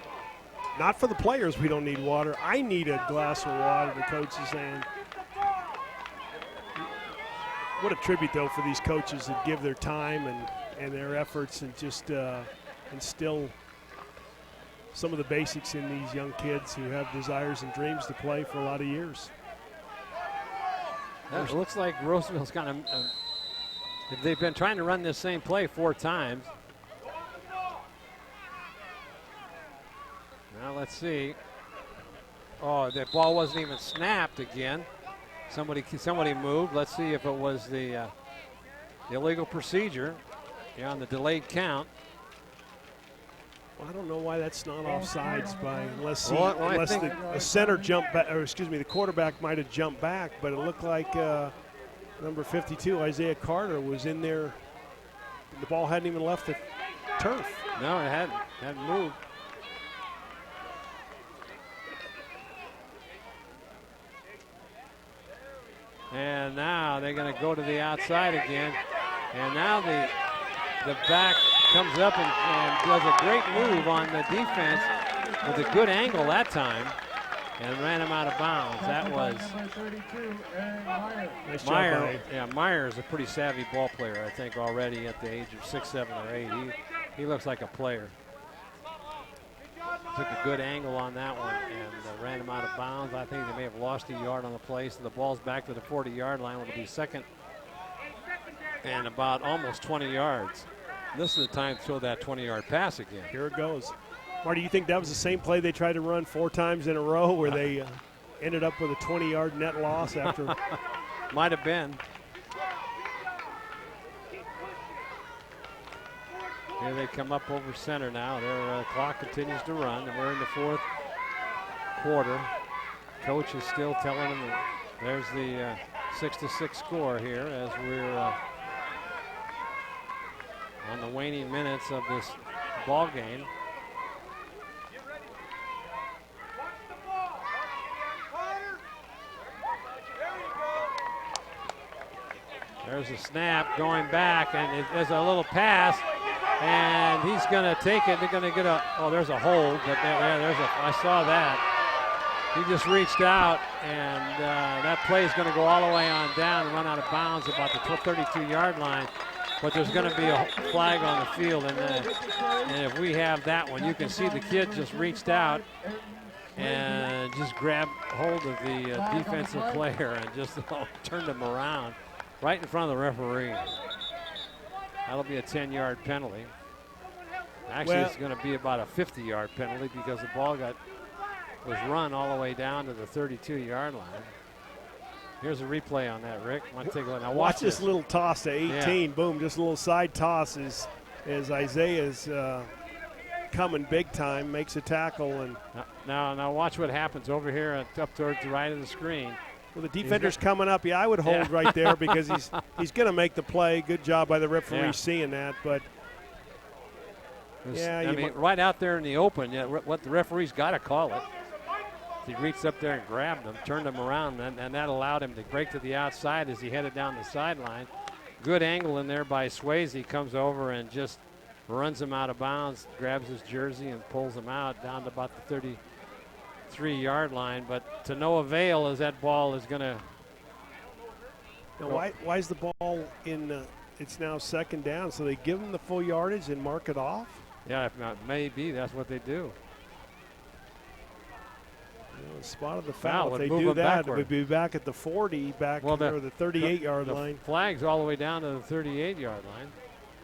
Not for the players, we don't need water. I need a glass of water, the coach is saying. What a tribute, though, for these coaches that give their time and their efforts and just instill some of the basics in these young kids who have desires and dreams to play for a lot of years. It looks like Roseville's got They've been trying to run this same play 4 times. Now let's see. Oh, the ball wasn't even snapped again. Somebody moved. Let's see if it was the illegal procedure on the delayed count. Well, I don't know why that's not offsides unless the center jumped back, or excuse me, the quarterback might have jumped back, but it looked like number 52, Isiah Carter, was in there. The ball hadn't even left the turf. No, it hadn't moved. And now they're going to go to the outside again. And now the back comes up and does a great move on the defense with a good angle that time and ran him out of bounds. That was Nice Myer. job, Yeah, Myer is a pretty savvy ball player, I think, already at the age of 6, 7, or 8. He looks like a player. Took a good angle on that one and ran him out of bounds. I think they may have lost a yard on the play, so the ball's back to the 40-yard line. It'll be second and about almost 20 yards. This is the time to throw that 20-yard pass again. Here it goes. Marty, you think that was the same play they tried to run 4 times in a row where they ended up with a 20-yard net loss after? Might have been. Here they come up over center now. Their clock continues to run, and we're in the 4th quarter. Coach is still telling them that there's the 6-6 score here as we're on the waning minutes of this ball game. There's a snap going back, and there's a little pass, and he's going to take it. They're going to get there's a hold, but I saw that. He just reached out, and that play is going to go all the way on down and run out of bounds about the 32-yard line. But there's going to be a flag on the field, and if we have that one, you can see the kid just reached out and just grabbed hold of the defensive player and just turned him around right in front of the referee. That'll be a 10-yard penalty. Actually, it's going to be about a 50-yard penalty because the ball was run all the way down to the 32-yard line. Here's a replay on that, Rick. Want to take a look? Now watch this little toss to 18. Yeah. Boom, just a little side toss as Isiah's coming big time, makes a tackle. And now watch what happens over here up towards the right of the screen. Well, the defender's coming up. Yeah, I would hold right there because he's going to make the play. Good job by the referee seeing that. But, right out there in the open, what the referee's got to call it. He reached up there and grabbed him, turned him around, and that allowed him to break to the outside as he headed down the sideline. Good angle in there by Swaysey. Comes over and just runs him out of bounds, grabs his jersey and pulls him out down to about the 33-yard line. But to no avail as that ball is going to. Why is the ball in? It's now second down, so they give him the full yardage and mark it off? Yeah, if not, maybe that's what they do. Spotted the foul. If they do that, it would be back at the 40, or the 38-yard line. Flag's all the way down to the 38-yard line.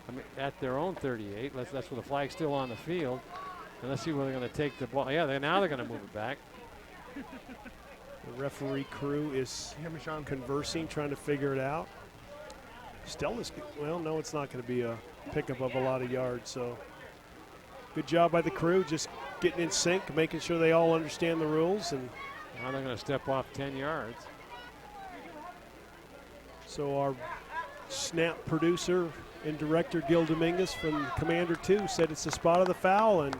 I mean, at their own 38. That's where the flag's still on the field. And let's see where they're going to take the ball. Yeah, now they're going to move it back. The referee crew is conversing, trying to figure it out. Still is, well, no, it's not going to be a pickup of a lot of yards. So good job by the crew, just getting in sync, making sure they all understand the rules. And now they're going to step off 10 yards. So our snap producer and director, Gil Dominguez from Commander 2, said it's the spot of the foul, and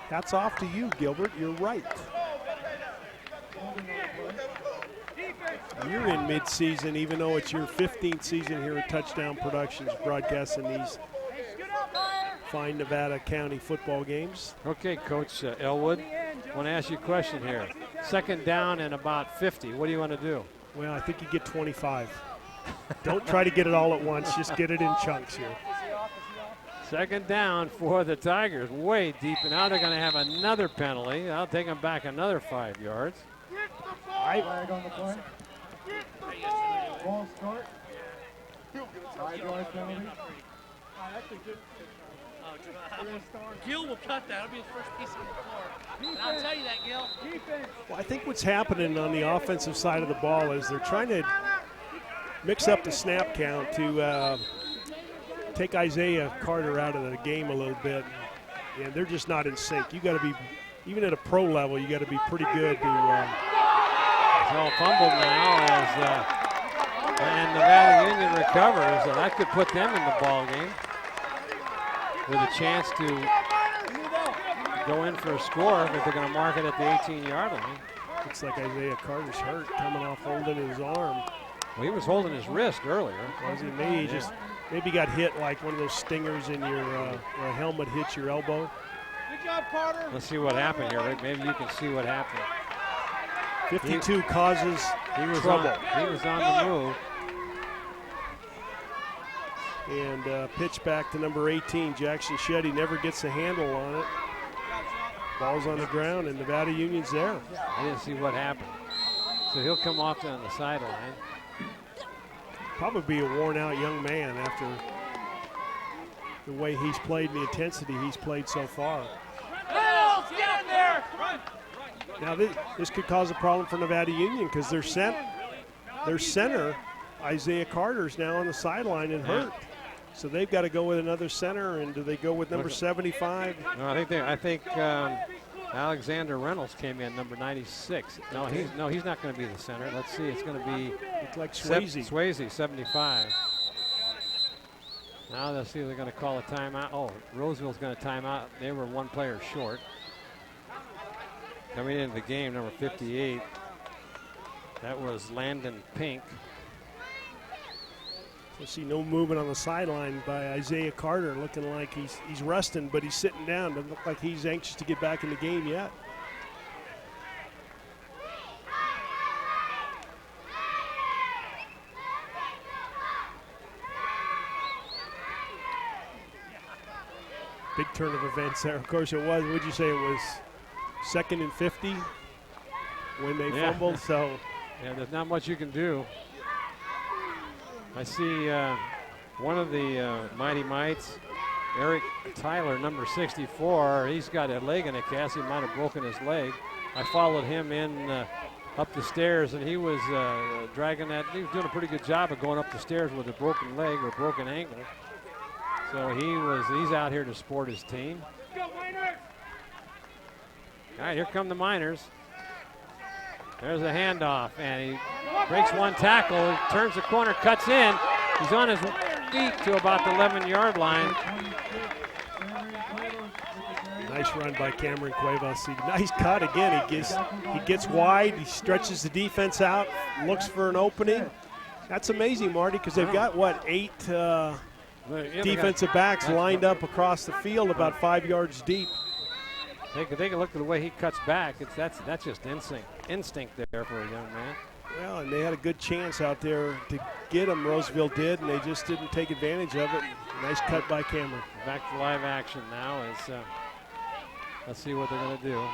hats off to you, Gilbert. You're right. You're in mid-season, even though it's your 15th season here at Touchdown Productions, broadcasting these fine Nevada County football games. Okay, Coach Ellwood, I want to ask you a question here. Second down and about 50. What do you want to do? Well, I think you get 25. Don't try to get it all at once. Just get it in chunks here. Second down for the Tigers, way deep, and now they're going to have another penalty. I'll take them back another 5 yards. Flag on the play. Ball start. Sidewise penalty. Gil will cut that. It'll be his first piece on the floor. And I'll tell you that, Gil. Well, I think what's happening on the offensive side of the ball is they're trying to mix up the snap count to take Isiah Carter out of the game a little bit. And they're just not in sync. You got to be, even at a pro level, you got to be pretty good to. It's all fumbled now as and Nevada Union recovers, and that could put them in the ball game with a chance to go in for a score if they're going to mark it at the 18-yard line. Looks like Isiah Carter's hurt, coming off holding his arm. Well, he was holding his wrist earlier. Was he? Maybe he just got hit like one of those stingers in your helmet hits your elbow. Good job, Carter. Let's see what happened here, Rick. Maybe you can see what happened. 52 causes trouble. He was on the move. And pitch back to number 18, Jackson Shetty never gets a handle on it. Ball's on the ground, and Nevada Union's there. I didn't see what happened. So he'll come off on the sideline. Probably be a worn-out young man after the way he's played and the intensity he's played so far. Get in there! Now this could cause a problem for Nevada Union because their center, Isiah Carter's now on the sideline and hurt. So they've got to go with another center, and do they go with number 75? No, I think Alexander Reynolds came in, number 96. No, he's not going to be the center. Let's see, it's going to be like Swaysey. Swaysey, 75. Now let's see if they're going to call a timeout. Oh, Roseville's going to time out. They were one player short. Coming into the game, number 58. That was Landon Pink. I see no movement on the sideline by Isiah Carter, looking like he's resting, but he's sitting down. Doesn't look like he's anxious to get back in the game yet. Big turn of events there. Of course it was, would you say it was 2nd and 50 when they fumbled? So yeah, there's not much you can do. I see one of the Mighty Mites, Eric Tyler, number 64. He's got a leg in a cast. He might have broken his leg. I followed him in up the stairs, and he was dragging that. He was doing a pretty good job of going up the stairs with a broken leg or broken ankle. So he's out here to support his team. All right, here come the Miners. There's a handoff, and he breaks one tackle, turns the corner, cuts in. He's on his feet to about the 11-yard line. Nice run by Cameron Quavos. Nice cut again. He gets wide, he stretches the defense out, looks for an opening. That's amazing, Marty, because they've got, what, 8 defensive backs lined up across the field about 5 yards deep. Take a look at the way he cuts back. That's just instinct there for a young man. Well, and they had a good chance out there to get him. Roseville did, and they just didn't take advantage of it. Nice cut by Cameron. Back to live action now. Let's see what they're going to do.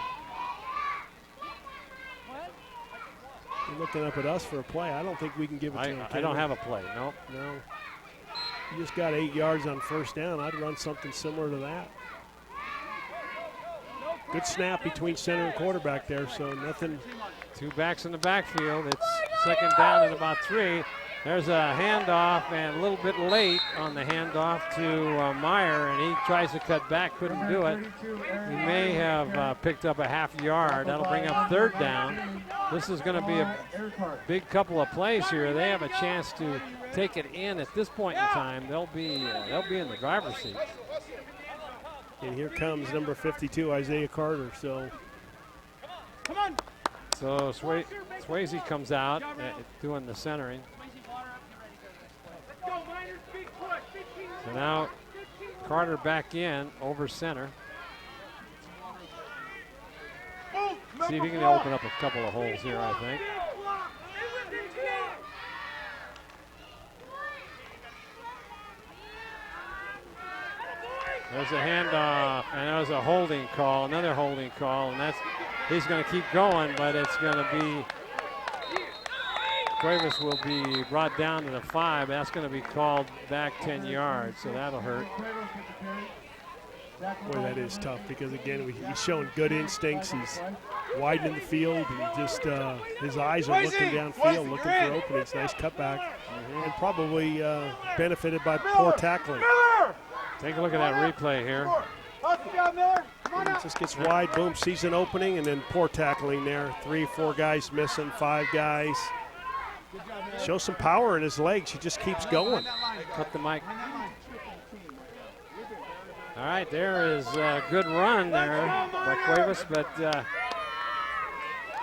You're looking up at us for a play. I don't think we can give it to him. I don't have a play. Nope. No. You just got 8 yards on first down. I'd run something similar to that. Good snap between center and quarterback there, so nothing. 2 backs in the backfield. It's 2nd down and about 3. There's a handoff, and a little bit late on the handoff to Myer, and he tries to cut back, couldn't do it. He may have picked up a half yard. That'll bring up 3rd down. This is going to be a big couple of plays here. They have a chance to take it in at this point in time. They'll be in the driver's seat. And here comes number 52, Isiah Carter. So, come on. So Swaysey comes out doing the centering. So now Carter back in over center. See if he can open up a couple of holes here, I think. There's a handoff, and there's a holding call, another holding call, and he's going to keep going, but it's going to be Quavos will be brought down to the 5. That's going to be called back 10 yards, so that'll hurt. Boy, that is tough because, again, he's showing good instincts. He's widening the field and just his eyes are looking downfield, looking for openings. Nice cutback. And probably benefited by poor tackling. Take a look at that replay here. He just gets wide, boom, sees an opening, and then poor tackling there. 3, 4 guys missing, 5 guys. Shows some power in his legs. He just keeps going. Cut the mic. All right, there is a good run there by Quavos, but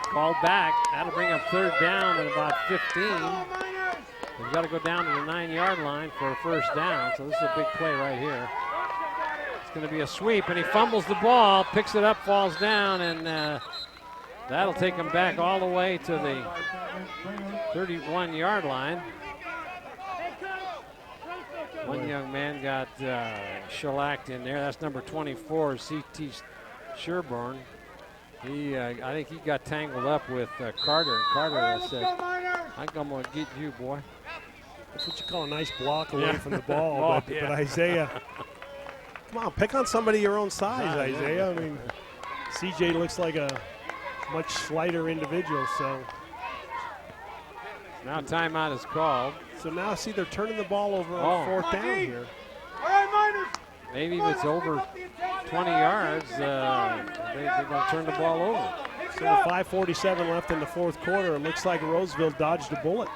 called back. That'll bring up 3rd down at about 15. We've got to go down to the 9-yard line for a 1st down, so this is a big play right here. It's going to be a sweep, and he fumbles the ball, picks it up, falls down, and that'll take him back all the way to the 31-yard line. One young man got shellacked in there. That's number 24, C.T. Sherburne. I think he got tangled up with Carter. And Carter said, I'm going to get you, boy. That's what you call a nice block away from the ball. But Isiah, come on, pick on somebody your own size, Isiah. I mean, CJ looks like a much slighter individual, so. Now timeout is called. So now, see, they're turning the ball over on 4th down here. Maybe if it's over 20 yards, they're going to turn the ball over. So with 5:47 left in the 4th quarter, it looks like Roseville dodged a bullet.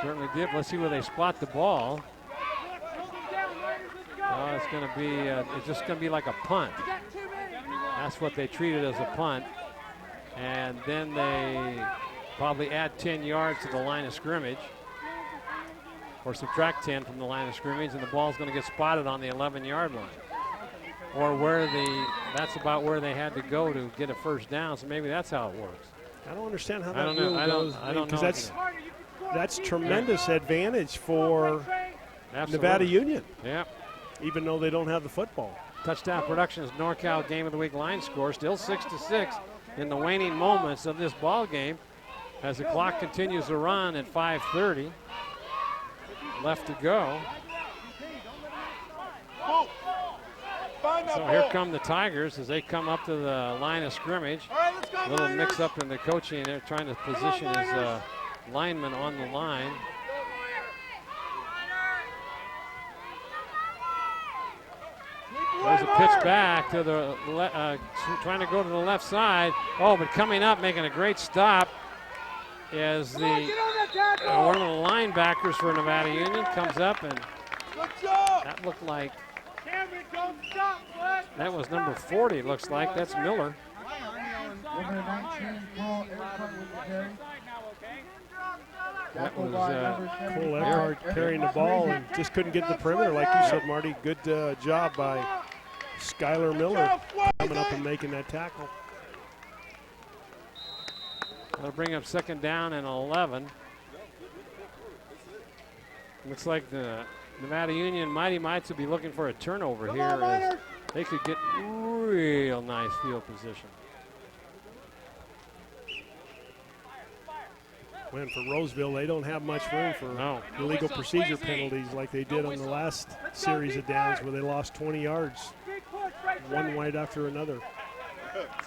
Certainly did. Let's see where they spot the ball. Oh, it's going to be, it's just going to be like a punt. That's what they treated as a punt. And then they probably add 10 yards to the line of scrimmage, or subtract 10 from the line of scrimmage, and the ball's going to get spotted on the 11-yard line. Or that's about where they had to go to get a 1st down, so maybe that's how it works. I don't understand how that I don't know. I don't know. Because that's tremendous advantage for Nevada Union. Yeah. Even though they don't have the football. Touchdown Productions NorCal Game of the Week line score, still 6-6 in the waning moments of this ball game as the clock continues to run at 5:30 left to go. So here come the Tigers as they come up to the line of scrimmage. A little mix up in the coaching. They're trying to position his lineman on the line. There's a pitch back to the trying to go to the left side. Oh, but coming up, making a great stop is the one of the linebackers for Nevada Union comes up, and that looked like that was number 40. Looks like that's Miller. That was Cole Ellwood carrying the ball and just couldn't get the perimeter, like you said, Marty. Good job by Skylar Miller coming up and making that tackle. That'll bring up 2nd down and 11. Looks like the Nevada Union Mighty Mites will be looking for a turnover here as they could get real nice field position. When for Roseville, they don't have much room for illegal procedure penalties like they did on the last series of downs where they lost 20 yards, one right after another.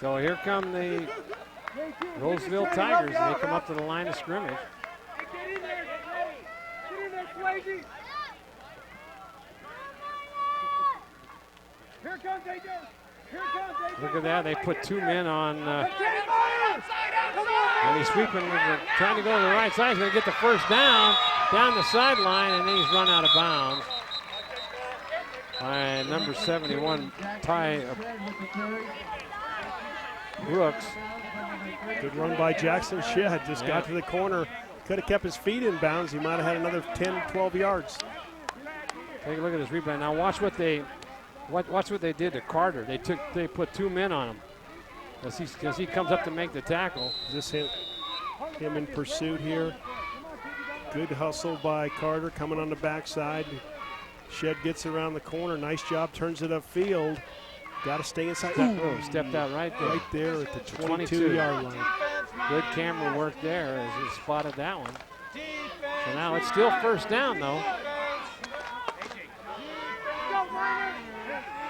So here come the Roseville Tigers. They come up to the line of scrimmage. Look at that. They put 2 men on. And he's sweeping, trying to go to the right side. He's going to get the 1st down the sideline, and then he's run out of bounds by number 71, Ty Brooks. Good run by Jackson Shedd. Just got to the corner. Could have kept his feet in bounds. He might have had another 10, 12 yards. Take a look at this replay. Now watch what they did to Carter. They put 2 men on him as he comes up to make the tackle. Is this him in pursuit here? Good hustle by Carter coming on the backside. Shedd gets around the corner. Nice job. Turns it upfield. Got to stay inside. Stepped out right there. Right there at the 22-yard line. Good camera work there as he spotted that one. So now it's still first down, though.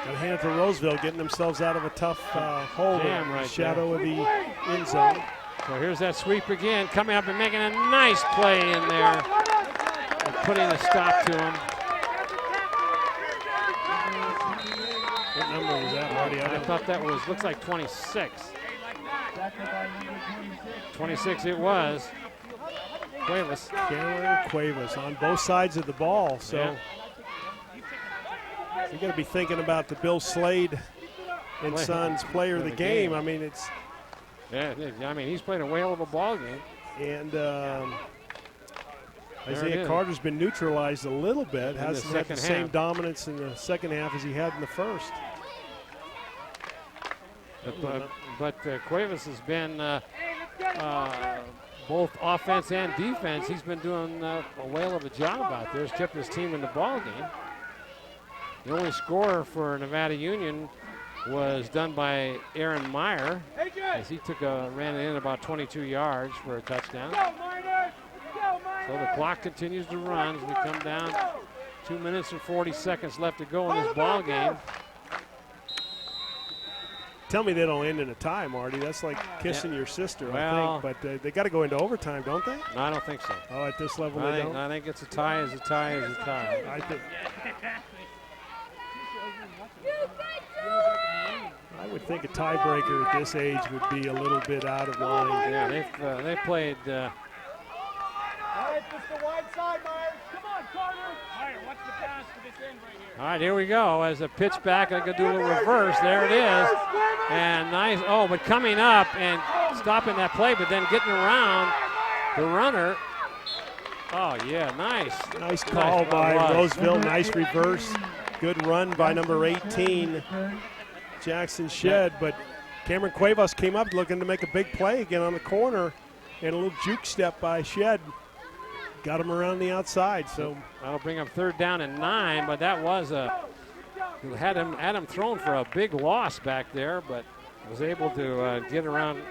Got a hand for Roseville getting themselves out of a tough hole Jam in right the shadow there. of the end zone. So here's that sweep again, coming up and making a nice play in there and putting a stop to him. What number was that, Marty? I thought that looks like 26. 26 it was. Quavos. Cameron Quavos on both sides of the ball. So Yeah. you got to be thinking about the Bill Slade and Sons player of the game. I mean, it's. Yeah, I mean, he's played a whale of a ball game. And Isiah Carter's been neutralized a little bit. Hasn't had the same dominance in the second half as he had in the first. But Quavos has been both offense and defense. He's been doing a whale of a job out there. He's kept his team in the ball game. The only scorer for Nevada Union was done by Arron Myer, as he ran it in about 22 yards for a touchdown. So the clock continues to run as we come down. 2 minutes and 40 seconds left to go in this ball game. Tell me they don't end in a tie, Marty. That's like kissing your sister, I think. But they got to go into overtime, don't they? No, I don't think so. Oh, at this level they don't? I think it's a tie is a tie is a tie. I would think a tiebreaker at this age would be a little bit out of line. Yeah, they played. All right, Mr. Whiteside, Myers. Come on, Carter. Meyer, watch the pass to this end right here. All right, here we go. As a pitch back, I could do a little reverse. There it is. And nice. Oh, but coming up and stopping that play, but then getting around the runner. Oh, yeah, nice. Nice call by Roseville. Nice reverse. Good run by number 18, Jackson Shedd. But Cameron Quavos came up looking to make a big play again on the corner. And a little juke step by Shedd. Got him around the outside. So that'll bring up 3rd down and 9, but that was had him thrown for a big loss back there, but was able to get around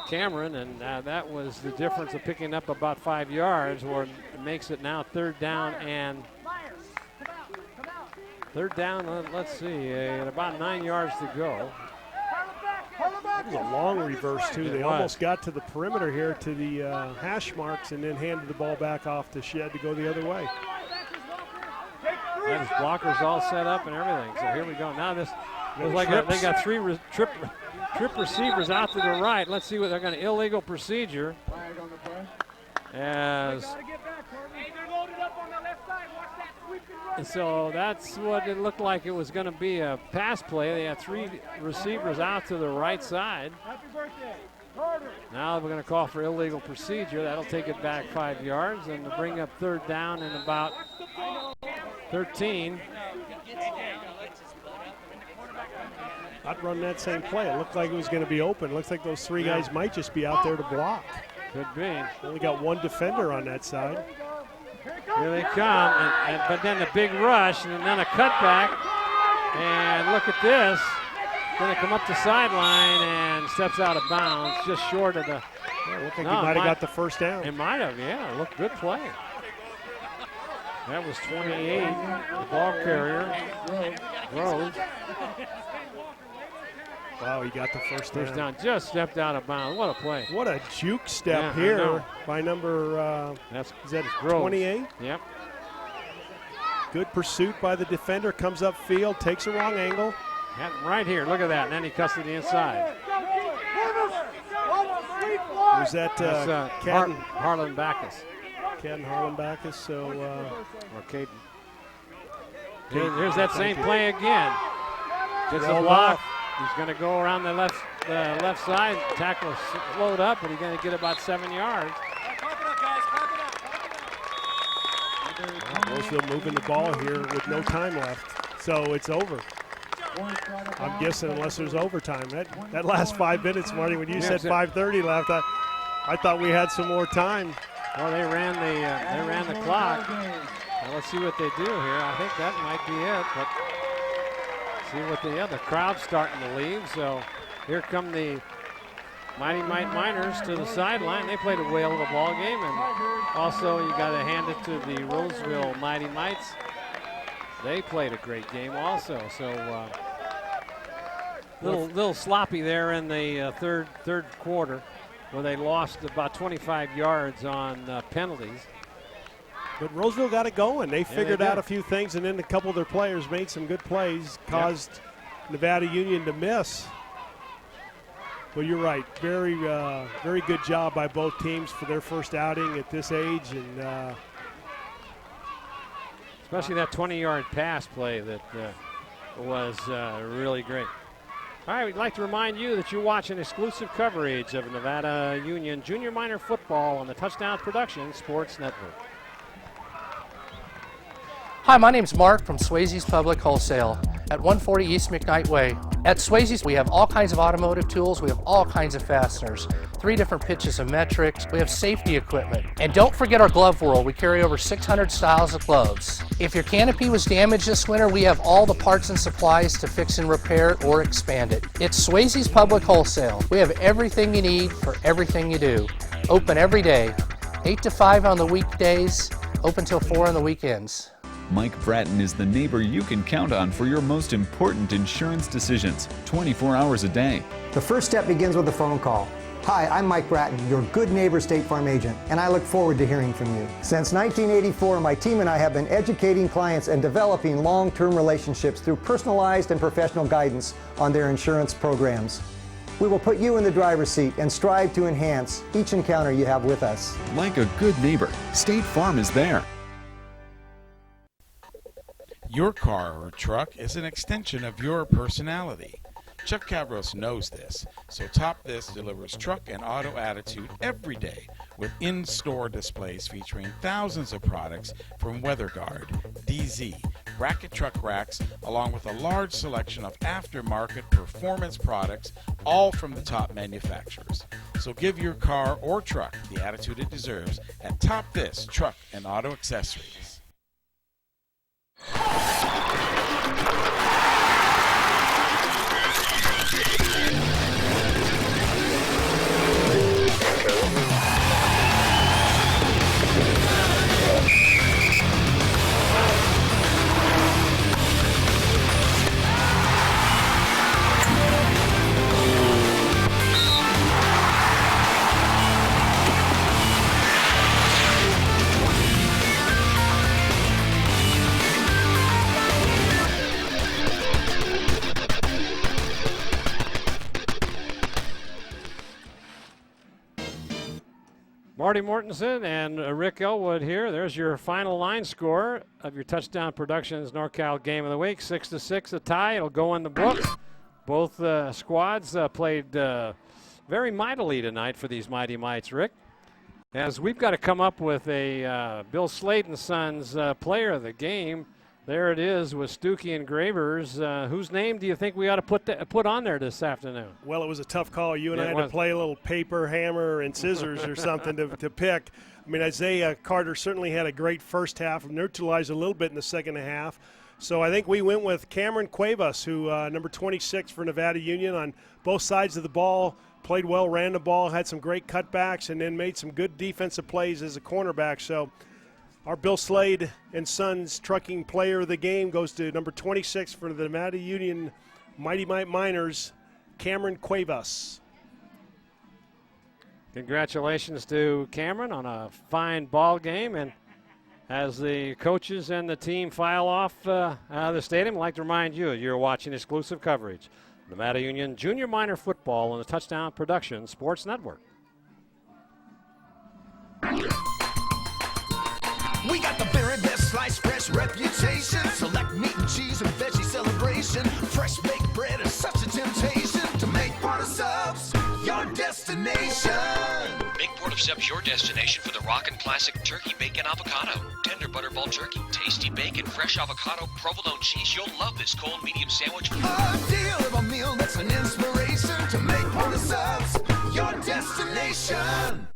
Cameron, and that was the difference of picking up about 5 yards, where it makes it now 3rd down and 3rd down. Let's see, at about 9 yards to go. It was a long reverse, too. They almost got to the perimeter here to the hash marks and then handed the ball back off to Shedd to go the other way. And his blockers all set up and everything. So here we go. Now this looks like they got trip receivers out to the right. Let's see what they're going to illegal procedure. And so that's what it looked like. It was going to be a pass play. They had 3 receivers out to the right side. Now we're going to call for illegal procedure. That'll take it back 5 yards and to bring up 3rd down and about 13. I'd run that same play. It looked like it was going to be open. It looks like those 3 guys might just be out there to block. Could be. Only got 1 defender on that side. Here they come, but then a big rush and then a cutback. And look at this. Going to come up the sideline and steps out of bounds, just short of the. Yeah, looked like he might have got the 1st down. It might have, yeah. Looked good play. That was 28, the ball carrier, Rose. Wow, he got the 1st down. 1st down, just stepped out of bounds. What a play. What a juke step here by number, is that 28? Yep. Good pursuit by the defender, comes up field, takes a wrong angle. Had him right here, look at that, and then he cuts to the inside. Was that Harlan Backus. Caden Harlan Backus, so. Or Caden. Here's that same play again. Gets a block. He's going to go around the left side. Tackle slowed up, but he's going to get about 7 yards. Roseville moving the ball here with no time left, so it's over. I'm guessing unless there's overtime. That last 5 minutes, Marty, when you said 5:30 left, I thought we had some more time. Well, they ran the clock. Now let's see what they do here. I think that might be it, but see what the crowd's starting to leave. So here come the Mighty Mite Miners to the sideline. They played a whale of a ball game, and also you got to hand it to the Roseville Mighty Mites. They played a great game also. So little sloppy there in the third quarter, where they lost about 25 yards on penalties. But Roseville got it going. They figured out a few things, and then a couple of their players made some good plays, caused Nevada Union to miss. Well, you're right. Very, very good job by both teams for their first outing at this age, and especially that 20-yard pass play that was really great. All right, we'd like to remind you that you're watching exclusive coverage of Nevada Union Junior Minor Football on the Touchdown Production Sports Network. Hi, my name's Mark from Swaysey's Public Wholesale at 140 East McKnight Way. At Swaysey's, we have all kinds of automotive tools. We have all kinds of fasteners, 3 different pitches of metrics. We have safety equipment. And don't forget our glove world. We carry over 600 styles of gloves. If your canopy was damaged this winter, we have all the parts and supplies to fix and repair it or expand it. It's Swaysey's Public Wholesale. We have everything you need for everything you do. Open every day, 8 to 5 on the weekdays, open till 4 on the weekends. Mike Bratton is the neighbor you can count on for your most important insurance decisions, 24 hours a day. The first step begins with a phone call. Hi, I'm Mike Bratton, your good neighbor State Farm agent, and I look forward to hearing from you. Since 1984, my team and I have been educating clients and developing long-term relationships through personalized and professional guidance on their insurance programs. We will put you in the driver's seat and strive to enhance each encounter you have with us. Like a good neighbor, State Farm is there. Your car or truck is an extension of your personality. Chuck Quavos knows this, so Top This delivers truck and auto attitude every day with in-store displays featuring thousands of products from WeatherGuard, DZ, bracket truck racks, along with a large selection of aftermarket performance products, all from the top manufacturers. So give your car or truck the attitude it deserves at Top This Truck and Auto Accessories. Marty Mortensen and Rick Ellwood here. There's your final line score of your Touchdown Productions NorCal Game of the Week. 6-6, a tie. It'll go in the books. Both squads played very mightily tonight for these Mighty Mites, Rick. As we've got to come up with a Bill Slade and Sons player of the game. There it is with Stuckey and Gravers. Whose name do you think we ought to put on there this afternoon? Well, it was a tough call. You and I had to play a little paper, hammer, and scissors or something to pick. I mean, Isiah Carter certainly had a great first half, neutralized a little bit in the second half. So I think we went with Cameron Quavos, who number 26 for Nevada Union on both sides of the ball, played well, ran the ball, had some great cutbacks, and then made some good defensive plays as a cornerback. So our Bill Slade and Sons trucking player of the game goes to number 26 for the Nevada Union Mighty Mite Miners, Cameron Quavos. Congratulations to Cameron on a fine ball game. And as the coaches and the team file off out of the stadium, I'd like to remind you, you're watching exclusive coverage. Nevada Union Junior Minor Football on the Touchdown Production Sports Network. We got the very best sliced fresh reputation. Select meat and cheese and veggie celebration. Fresh baked bread is such a temptation to make Port of Subs your destination. Make Port of Subs your destination for the rockin' classic turkey bacon avocado, tender butterball turkey, tasty bacon, fresh avocado, provolone cheese. You'll love this cold medium sandwich. A deal of a meal that's an inspiration to make Port of Subs your destination.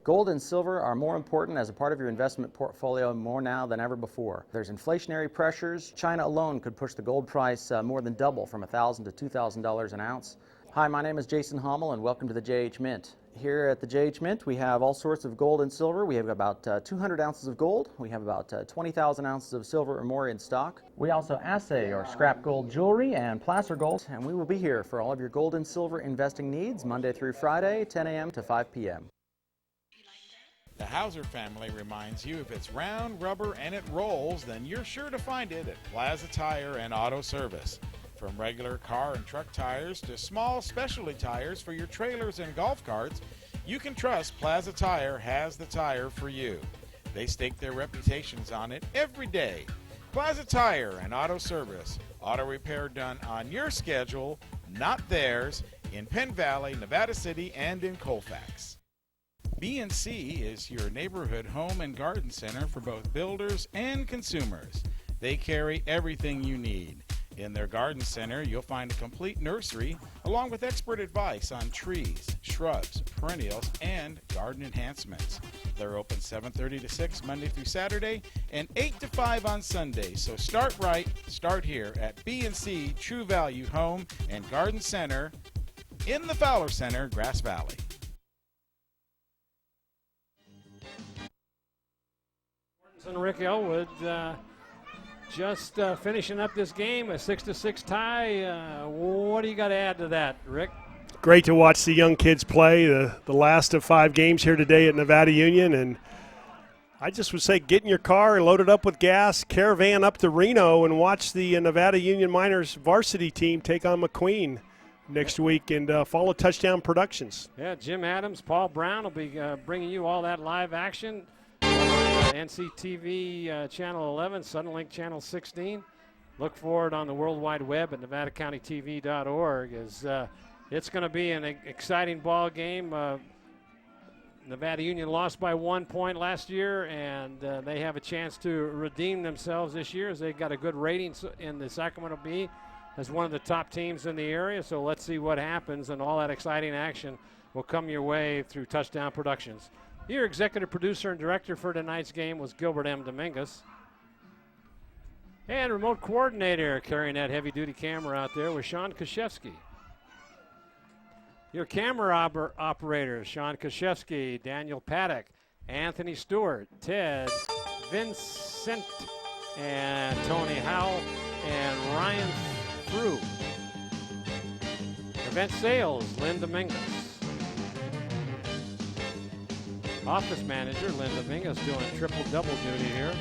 Gold and silver are more important as a part of your investment portfolio more now than ever before. There's inflationary pressures. China alone could push the gold price more than double from $1,000 to $2,000 an ounce. Hi, my name is Jason Hommel, and welcome to the JH Mint. Here at the JH Mint, we have all sorts of gold and silver. We have about 200 ounces of gold. We have about 20,000 ounces of silver or more in stock. We also assay or scrap gold jewelry and placer gold, and we will be here for all of your gold and silver investing needs Monday through Friday, 10 a.m. to 5 p.m. The Hauser family reminds you if it's round, rubber, and it rolls, then you're sure to find it at Plaza Tire and Auto Service. From regular car and truck tires to small specialty tires for your trailers and golf carts, you can trust Plaza Tire has the tire for you. They stake their reputations on it every day. Plaza Tire and Auto Service. Auto repair done on your schedule, not theirs, in Penn Valley, Nevada City, and in Colfax. B&C is your neighborhood home and garden center for both builders and consumers. They carry everything you need. In their garden center, you'll find a complete nursery along with expert advice on trees, shrubs, perennials, and garden enhancements. They're open 7:30 to 6 Monday through Saturday and 8 to 5 on Sunday. So start right, start here at B&C True Value Home and Garden Center in the Fowler Center, Grass Valley. And Rick Ellwood just finishing up this game, a 6-6 tie. What do you got to add to that, Rick? Great to watch the young kids play, the last of 5 games here today at Nevada Union. And I just would say get in your car, load it up with gas, caravan up to Reno, and watch the Nevada Union Miners varsity team take on McQueen next week and follow Touchdown Productions. Yeah, Jim Adams, Paul Brown will be bringing you all that live action. NCTV Channel 11, Suddenlink Channel 16. Look for it on the World Wide Web at NevadaCountyTV.org. It's going to be an exciting ball game. Nevada Union lost by 1 point last year, and they have a chance to redeem themselves this year as they've got a good rating in the Sacramento Bee as one of the top teams in the area. So let's see what happens, and all that exciting action will come your way through Touchdown Productions. Your executive producer and director for tonight's game was Gilbert M. Dominguez. And remote coordinator carrying that heavy-duty camera out there was Sean Kashevsky. Your camera operators, Sean Kashevsky, Daniel Paddock, Anthony Stewart, Ted Vincent, and Tony Howell, and Ryan Frew. Event sales, Lynn Dominguez. Office manager, Lynn Dominguez, doing triple-double duty here.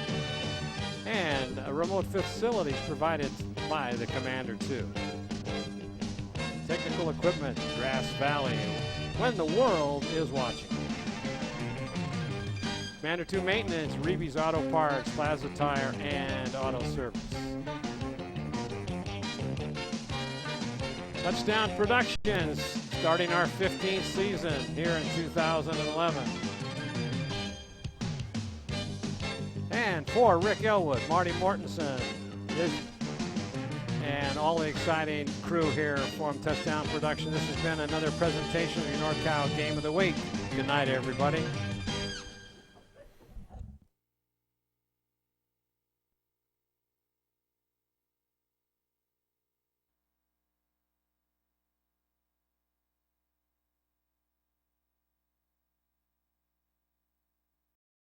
And remote facilities provided by the Commander 2. Technical equipment, Grass Valley, when the world is watching. Commander 2 maintenance, Reeves Auto Parts, Plaza Tire, and Auto Service. Touchdown Productions, starting our 15th season here in 2011. And for Rick Ellwood, Marty Mortensen, and all the exciting crew here from Touchdown Production, this has been another presentation of your NorCal Game of the Week. Good night, everybody.